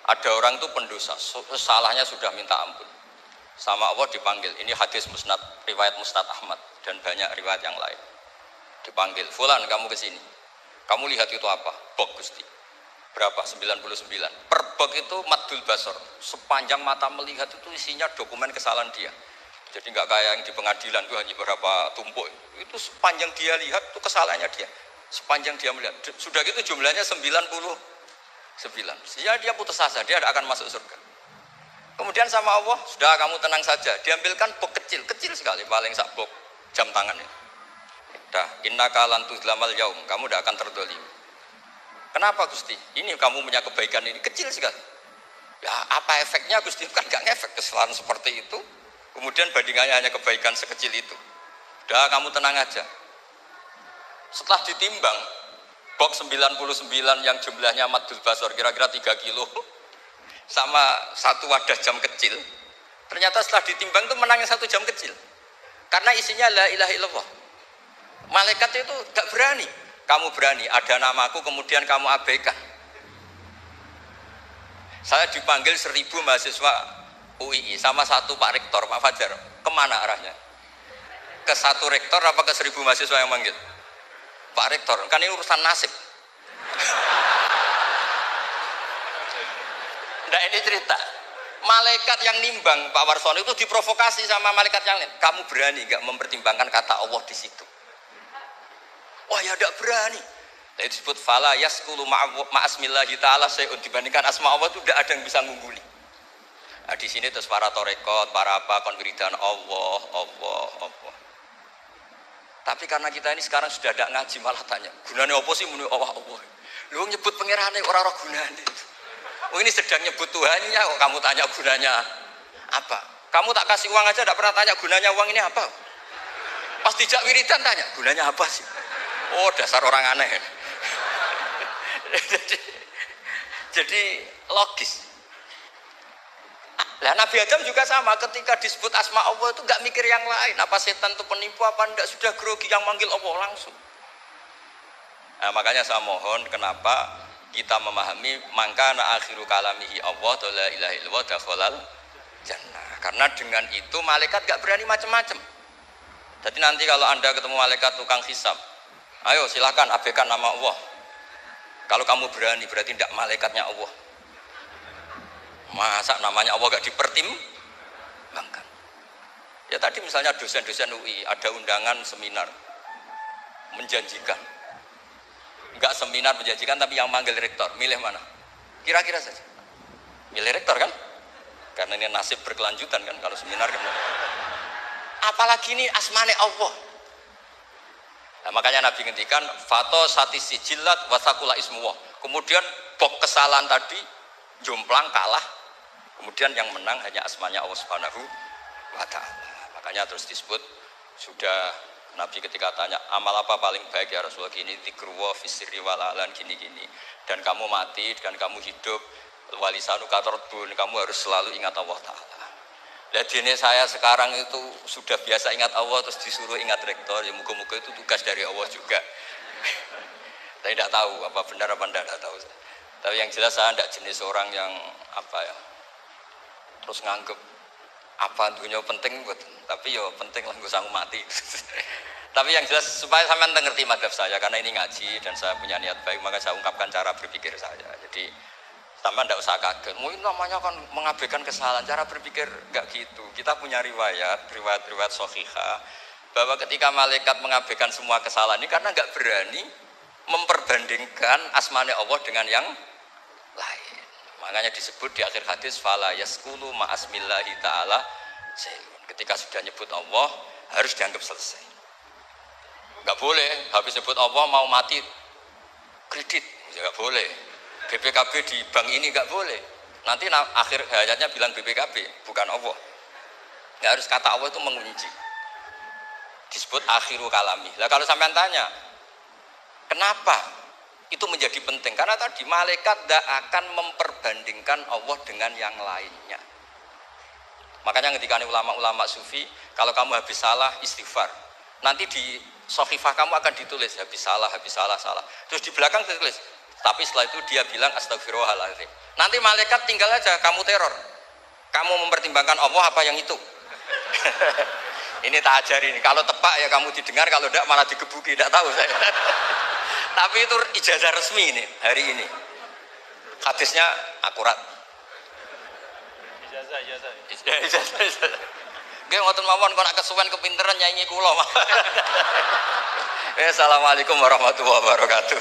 ada orang itu pendosa, salahnya sudah minta ampun. Sama Allah dipanggil, ini hadis musnad, riwayat Musnad Ahmad dan banyak riwayat yang lain. Dipanggil, Fulan kamu ke sini. Kamu lihat itu apa? Bok Gusti. Berapa? 99. Per bok itu maddul basor. Sepanjang mata melihat itu isinya dokumen kesalahan dia. Jadi nggak kayak yang di pengadilan itu hanya berapa tumpuk. Itu sepanjang dia lihat itu kesalahannya dia. Sepanjang dia melihat. Sudah gitu jumlahnya 99. Sehingga dia putus asa, dia tidak akan masuk surga. Kemudian sama Allah, sudah kamu tenang saja. Diambilkan bok kecil, kecil sekali, paling sak bok jam tangan ini. Dah, innaka lan tuzlamal yaum, kamu tidak akan terdolim. Kenapa Gusti? Ini kamu punya kebaikan ini kecil sekali. Ya apa efeknya Gusti? Kan gak ngefek kesalahan seperti itu. Kemudian bandingannya hanya kebaikan sekecil itu. Udah kamu tenang aja. Setelah ditimbang box 99 yang jumlahnya madul basor kira-kira 3 kilo sama satu wadah jam kecil. Ternyata setelah ditimbang itu menangnya 1 jam kecil. Karena isinya la ilaha illallah. Malaikat itu gak berani. Kamu berani, ada namaku kemudian kamu abaikan. Saya dipanggil 1000 mahasiswa UII sama satu Pak Rektor, Pak Fajar. Kemana arahnya? Ke satu rektor apa ke 1000 mahasiswa yang manggil? Pak Rektor, kan ini urusan nasib. Nah ini cerita. Malaikat yang nimbang Pak Warsono itu diprovokasi sama malaikat yang lain. Kamu berani nggak mempertimbangkan kata Allah di situ? Wah ya tidak berani. Nah, itu disebut fala yaskulu ma'asmillahi ta'ala sayun, dibandingkan asma Allah itu tidak ada yang bisa mengungguli. Nah, di sini terus para torekot, para apa konwiridan Allah. Tapi karena kita ini sekarang sudah tidak ngaji malah tanya, gunanya apa sih muni Allah? Lu nyebut pangerane ora gunane. Oh ini sedang nyebut Tuhannya kok kamu tanya gunanya apa? Kamu tak kasih uang aja tidak pernah tanya gunanya uang ini apa? Pas dijak wiridan tanya, gunanya apa sih? Oh dasar orang aneh. jadi logis. Nah, Nabi Adam juga sama, ketika disebut asma Allah itu nggak mikir yang lain. Apa setan itu penipu apa enggak, sudah grogi yang manggil Allah langsung. Nah, makanya saya mohon kenapa kita memahami mangkana akhiru kalamihi Allah la ilaha illallah dakhalal jannah. Karena dengan itu malaikat nggak berani macam-macam. Jadi nanti kalau Anda ketemu malaikat tukang hisab, ayo silakan abaikan nama Allah. Kalau kamu berani berarti tidak malaikatnya Allah. Masa namanya Allah gak dipertimbangkan? Ya tadi misalnya dosen-dosen UI ada undangan seminar menjanjikan. Enggak seminar menjanjikan tapi yang manggil rektor, milih mana? Kira-kira saja. Milih rektor kan? Karena ini nasib berkelanjutan kan kalau seminar kan. Apalagi ini asmane Allah. Nah, makanya Nabi ngendikan fato satisi jilat wasakula ismuwah. Kemudian bok kesalahan tadi jomplang kalah. Kemudian yang menang hanya asmanya Allah Subhanahu wa ta'ala. Makanya terus disebut sudah Nabi ketika tanya amal apa paling baik ya Rasulullah, gini dzikruwa fisri walalan gini-gini. Dan kamu mati dan kamu hidup walisanu katorbun, kamu harus selalu ingat Allah Ta'ala. Jadi ini saya sekarang itu sudah biasa ingat Allah terus disuruh ingat rektor, ya muka-muka itu tugas dari Allah juga. Saya tidak tahu apa benar apa tidak tahu. Tapi yang jelas saya tidak jenis orang yang apa ya, terus nganggep apa dunia penting buat, tapi yo penting lah gue sanggup mati. Tapi yang jelas supaya sampean ngerti madhab saya, karena ini ngaji dan saya punya niat baik, maka saya ungkapkan cara berpikir saya. Jadi sampean tidak usah kaget, mungkin namanya kan mengabaikan kesalahan, cara berpikir enggak gitu. Kita punya riwayat sahihah bahwa ketika malaikat mengabaikan semua kesalahan ini karena enggak berani memperbandingkan asmane Allah dengan yang lain. Makanya disebut di akhir hadis fala yaskulu ma'asmillahi ta'ala sayyun. Ketika sudah nyebut Allah harus dianggap selesai. Enggak boleh habis nyebut Allah mau mati kredit, enggak boleh. BPKB di bank ini enggak boleh. Nanti akhir hayatnya bilang BPKB, bukan Allah. Enggak harus kata Allah itu mengunci. Disebut akhiru kalami. Lah kalau sampean tanya, kenapa itu menjadi penting? Karena tadi malaikat tidak akan memperbandingkan Allah dengan yang lainnya. Makanya ketika ulama-ulama sufi, kalau kamu habis salah istighfar, nanti di sohifah kamu akan ditulis habis salah. Terus di belakang ditulis, tapi setelah itu dia bilang astagfirullahaladzim. Nanti malaikat tinggal aja kamu teror. Kamu mempertimbangkan Allah apa yang itu? Ini tak ajarin. Kalau tepak ya kamu didengar, kalau tidak malah digebuki. Tidak tahu saya. Tapi itu ijazah resmi ini hari ini. Hadisnya akurat. Ijazah. Nggih ngoten mawon kok nak kesuwen kepinteran nyanyi kula. Assalamualaikum warahmatullahi wabarakatuh.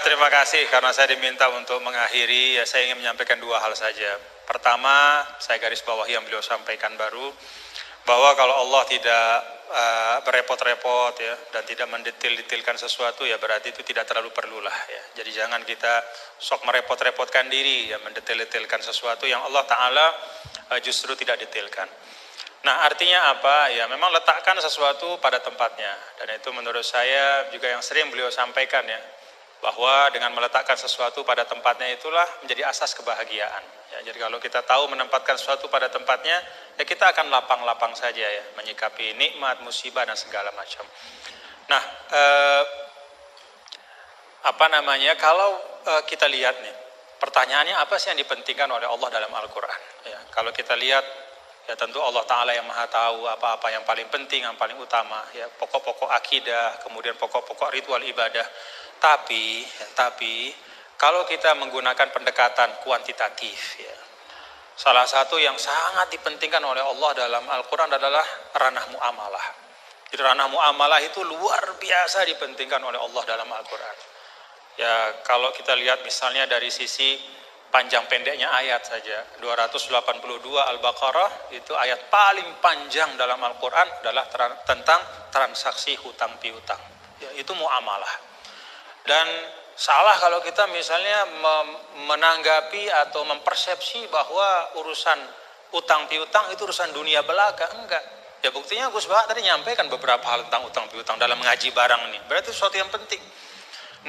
Terima kasih karena saya diminta untuk mengakhiri, ya saya ingin menyampaikan dua hal saja. Pertama, saya garis bawahi yang beliau sampaikan baru, bahwa kalau Allah tidak berepot-repot ya dan tidak mendetil-detilkan sesuatu, ya berarti itu tidak terlalu perlulah ya. Jadi jangan kita sok merepot-repotkan diri ya mendetil-detilkan sesuatu yang Allah Ta'ala justru tidak detilkan. Nah, artinya apa? Ya memang letakkan sesuatu pada tempatnya, dan itu menurut saya juga yang sering beliau sampaikan ya, bahwa dengan meletakkan sesuatu pada tempatnya itulah menjadi asas kebahagiaan. Ya, jadi kalau kita tahu menempatkan sesuatu pada tempatnya, ya kita akan lapang-lapang saja ya, menyikapi nikmat, musibah dan segala macam. Nah, kalau kita lihat nih, pertanyaannya apa sih yang dipentingkan oleh Allah dalam Al-Quran? Ya, kalau kita lihat, ya tentu Allah Ta'ala yang maha tahu apa-apa yang paling penting, yang paling utama, ya pokok-pokok akidah, kemudian pokok-pokok ritual ibadah. Tapi kalau kita menggunakan pendekatan kuantitatif, ya, salah satu yang sangat dipentingkan oleh Allah dalam Al-Quran adalah ranah muamalah. Jadi ranah muamalah itu luar biasa dipentingkan oleh Allah dalam Al-Quran. Ya kalau kita lihat misalnya dari sisi panjang pendeknya ayat saja, 282 Al-Baqarah itu ayat paling panjang dalam Al-Quran adalah tentang transaksi hutang piutang. Ya, itu muamalah. Dan salah kalau kita misalnya menanggapi atau mempersepsi bahwa urusan utang piutang itu urusan dunia belaka. Enggak. Ya buktinya Gus Bah tadi nyampaikan beberapa hal tentang utang piutang dalam mengaji barang ini. Berarti sesuatu yang penting.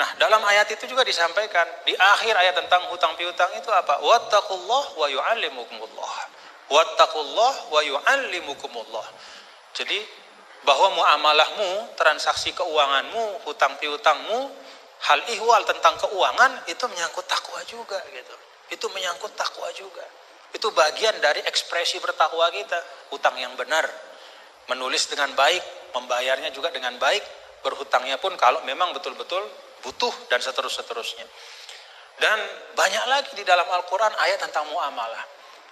Nah, dalam ayat itu juga disampaikan, di akhir ayat tentang hutang piutang itu apa? Wattaqullah wa yu'allimukumullah. Wattaqullah wa yu'allimukumullah. Jadi bahwa muamalahmu, transaksi keuanganmu, hutang piutangmu, hal ihwal tentang keuangan itu menyangkut takwa juga gitu. Itu menyangkut takwa juga. Itu bagian dari ekspresi bertakwa kita. Hutang yang benar, menulis dengan baik, membayarnya juga dengan baik, berhutangnya pun kalau memang betul-betul butuh dan seterusnya. Dan banyak lagi di dalam Al-Quran ayat tentang muamalah.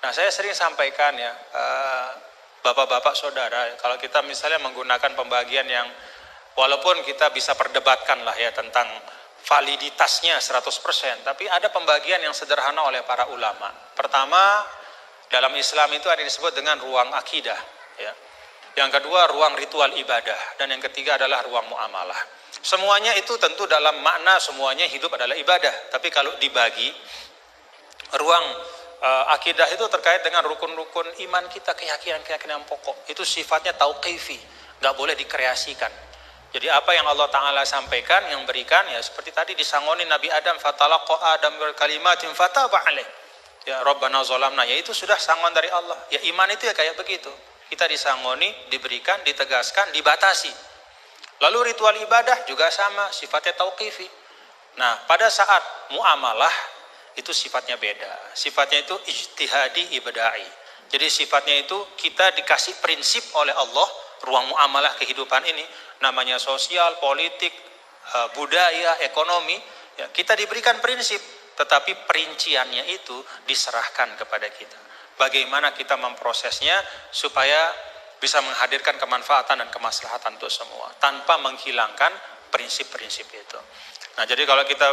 Nah, saya sering sampaikan ya, bapak-bapak saudara, kalau kita misalnya menggunakan pembagian yang walaupun kita bisa perdebatkan lah ya tentang validitasnya 100%, tapi ada pembagian yang sederhana oleh para ulama. Pertama, dalam Islam itu ada yang disebut dengan ruang akidah ya. Yang kedua ruang ritual ibadah, dan yang ketiga adalah ruang muamalah. Semuanya itu tentu dalam makna semuanya hidup adalah ibadah, tapi kalau dibagi ruang akidah itu terkait dengan rukun-rukun iman kita, keyakinan-keyakinan pokok. Itu sifatnya tauqifi, nggak boleh dikreasikan. Jadi apa yang Allah Ta'ala sampaikan, yang berikan, ya seperti tadi disangoni Nabi Adam, fatalaqa Adam berkalimatin fataba alaih. Ya Rabbana zolamna, ya itu sudah sangon dari Allah. Ya iman itu ya kayak begitu. Kita disangoni, diberikan, ditegaskan, dibatasi. Lalu ritual ibadah juga sama, sifatnya tauqifi. Nah pada saat muamalah itu sifatnya beda. Sifatnya itu ijtihadi ibada'i. Jadi sifatnya itu kita dikasih prinsip oleh Allah, ruang muamalah kehidupan ini, namanya sosial, politik, budaya, ekonomi, ya, kita diberikan prinsip, tetapi perinciannya itu diserahkan kepada kita. Bagaimana kita memprosesnya supaya bisa menghadirkan kemanfaatan dan kemaslahatan untuk semua, tanpa menghilangkan prinsip-prinsip itu. Nah, jadi kalau kita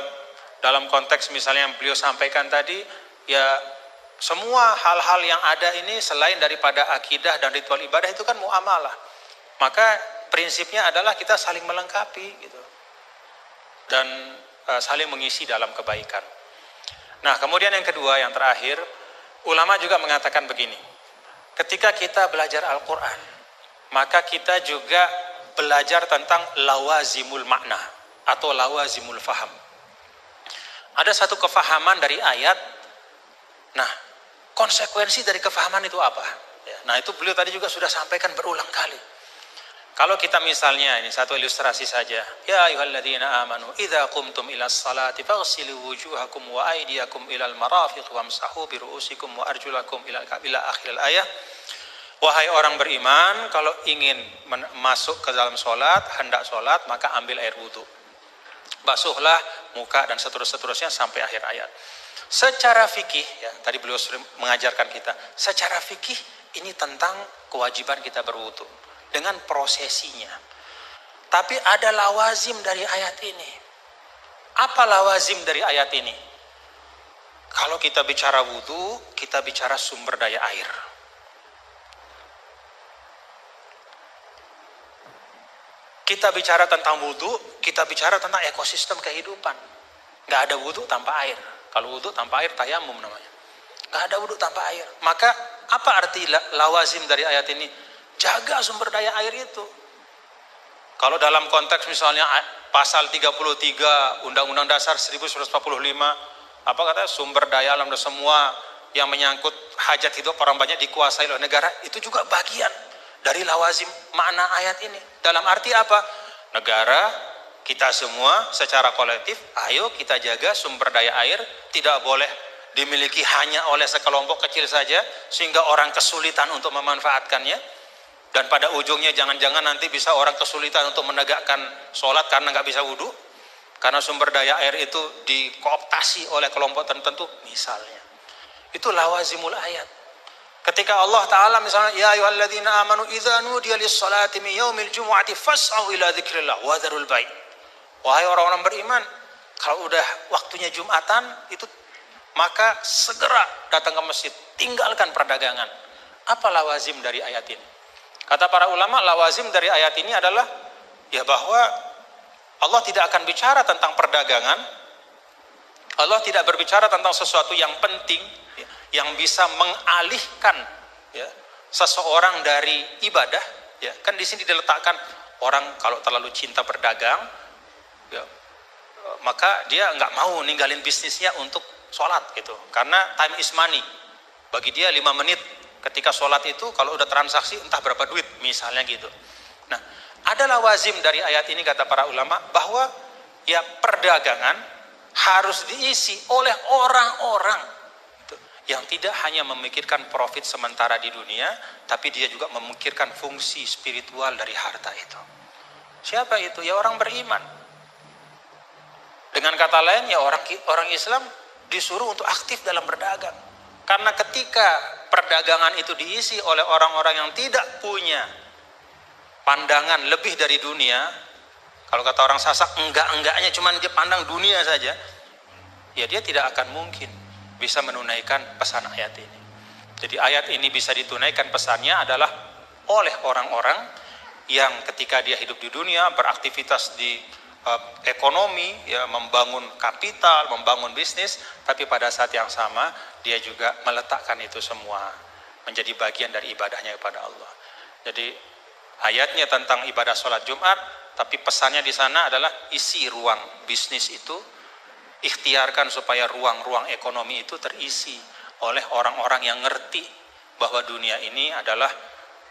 dalam konteks misalnya yang beliau sampaikan tadi, ya semua hal-hal yang ada ini selain daripada akidah dan ritual ibadah itu kan muamalah. Maka prinsipnya adalah kita saling melengkapi gitu. Dan saling mengisi dalam kebaikan. Nah, kemudian yang kedua, yang terakhir, ulama juga mengatakan begini. Ketika kita belajar Al-Quran, maka kita juga belajar tentang lawazimul makna atau lawazimul faham. Ada satu kefahaman dari ayat. Nah, konsekuensi dari kefahaman itu apa? Ya, nah, itu beliau tadi juga sudah sampaikan berulang kali. Kalau kita misalnya, ini satu ilustrasi saja. Ya ayyuhalladzina amanu idza qumtum ilas salati faghsilu wujuhakum wa aydiyakum ilal marafiq wamsahu bi ru'usikum wa arjulakum ila akhiril ayah. Wahai orang beriman, kalau ingin masuk ke dalam sholat, hendak sholat, maka ambil air wudhu. Basuhlah muka dan seterusnya sampai akhir ayat. Secara fikih, ya, tadi beliau sering mengajarkan kita, secara fikih ini tentang kewajiban kita berwudu dengan prosesinya. Tapi ada lawazim dari ayat ini. Apa lawazim dari ayat ini? Kalau kita bicara wudu, kita bicara sumber daya air. Kita bicara tentang wudu, kita bicara tentang ekosistem kehidupan. Nggak ada wudu tanpa air. Kalau wudu tanpa air, tayamum namanya. Nggak ada wudu tanpa air. Maka apa arti lawazim dari ayat ini? Jaga sumber daya air itu. Kalau dalam konteks misalnya pasal 33 Undang-Undang Dasar 1945, apa kata sumber daya alam dan semua yang menyangkut hajat hidup orang banyak dikuasai oleh negara, itu juga bagian dari lawazim makna ayat ini. Dalam arti apa? Negara, kita semua secara kolektif, ayo kita jaga sumber daya air, tidak boleh dimiliki hanya oleh sekelompok kecil saja, sehingga orang kesulitan untuk memanfaatkannya, dan pada ujungnya jangan-jangan nanti bisa orang kesulitan untuk menegakkan sholat karena nggak bisa wudhu, karena sumber daya air itu dikooptasi oleh kelompok tertentu, misalnya. Itu lawazimul ayat. Ketika Allah Ta'ala misalnya, ya ayyuhalladzina amanu idza nudiya lis-salati min yaumil jumu'ati fas'au ila dzikrillah wa dzarul bai'. Wahai orang-orang beriman, kalau udah waktunya Jumatan itu, maka segera datang ke masjid, tinggalkan perdagangan. Apa lawazim dari ayat ini? Kata para ulama, lawazim dari ayat ini adalah ya bahwa Allah tidak akan bicara tentang perdagangan. Allah tidak berbicara tentang sesuatu yang penting, yang bisa mengalihkan, ya, seseorang dari ibadah. Ya, kan di sini diletakkan orang kalau terlalu cinta berdagang, ya, maka dia nggak mau ninggalin bisnisnya untuk sholat gitu, karena time is money. Bagi dia 5 menit ketika sholat itu, kalau udah transaksi entah berapa duit, misalnya gitu. Nah, ada lawazim dari ayat ini kata para ulama bahwa ya perdagangan harus diisi oleh orang-orang yang tidak hanya memikirkan profit sementara di dunia, tapi dia juga memikirkan fungsi spiritual dari harta itu. Siapa itu? Ya orang beriman. Dengan kata lain, ya orang Islam disuruh untuk aktif dalam berdagang. Karena ketika perdagangan itu diisi oleh orang-orang yang tidak punya pandangan lebih dari dunia, kalau kata orang Sasak, enggak-enggaknya cuma dia pandang dunia saja, ya dia tidak akan mungkin bisa menunaikan pesan ayat ini. Jadi ayat ini bisa ditunaikan pesannya adalah oleh orang-orang yang ketika dia hidup di dunia, beraktivitas di ekonomi, ya, membangun kapital, membangun bisnis, tapi pada saat yang sama dia juga meletakkan itu semua menjadi bagian dari ibadahnya kepada Allah. Jadi ayatnya tentang ibadah sholat Jumat, tapi pesannya di sana adalah isi ruang bisnis itu, ikhtiarkan supaya ruang-ruang ekonomi itu terisi oleh orang-orang yang ngerti bahwa dunia ini adalah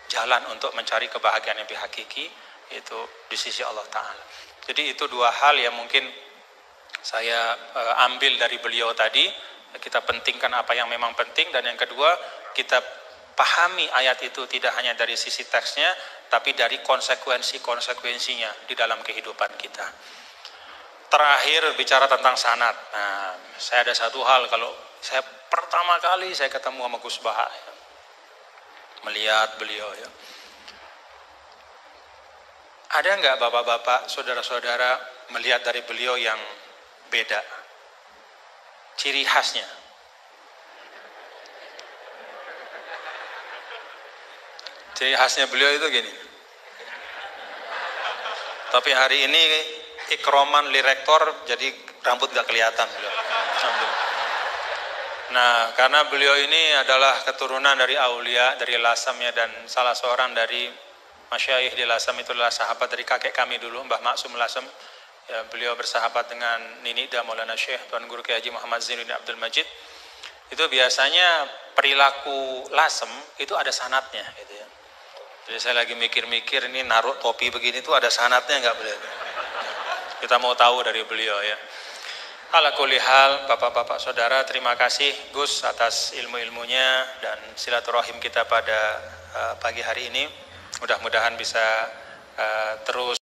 jalan untuk mencari kebahagiaan yang lebih hakiki, yaitu di sisi Allah Ta'ala. Jadi itu dua hal yang mungkin saya ambil dari beliau tadi. Kita pentingkan apa yang memang penting, dan yang kedua, kita pahami ayat itu tidak hanya dari sisi teksnya, tapi dari konsekuensi-konsekuensinya di dalam kehidupan kita. Terakhir bicara tentang sanad. Nah, saya ada satu hal, kalau saya pertama kali saya ketemu sama Gus Baha, ya, melihat beliau, ya, ada nggak bapak-bapak, saudara-saudara melihat dari beliau yang beda? Ciri khasnya. Ciri khasnya beliau itu gini. Tapi hari ini ikroman li rektor, jadi rambut nggak kelihatan beliau. Nah, karena beliau ini adalah keturunan dari aulia, dari Lasamnya, dan salah seorang dari Masyaikh di Lasam itu adalah sahabat dari kakek kami dulu, Mbah Maksum Lasam. Ya, beliau bersahabat dengan Nini dan Maulana Syekh Tuan Guru Kiai Haji Muhammad Zainuddin Abdul Majid. Itu biasanya perilaku Lasem itu ada sanatnya, gitu ya. Jadi saya lagi mikir-mikir, ini naruh topi begini tuh ada sanatnya nggak beliau? Kita mau tahu dari beliau, ya. Ala kulli hal, bapak-bapak saudara, terima kasih Gus atas ilmu-ilmunya dan silaturahim kita pada pagi hari ini. Mudah-mudahan bisa terus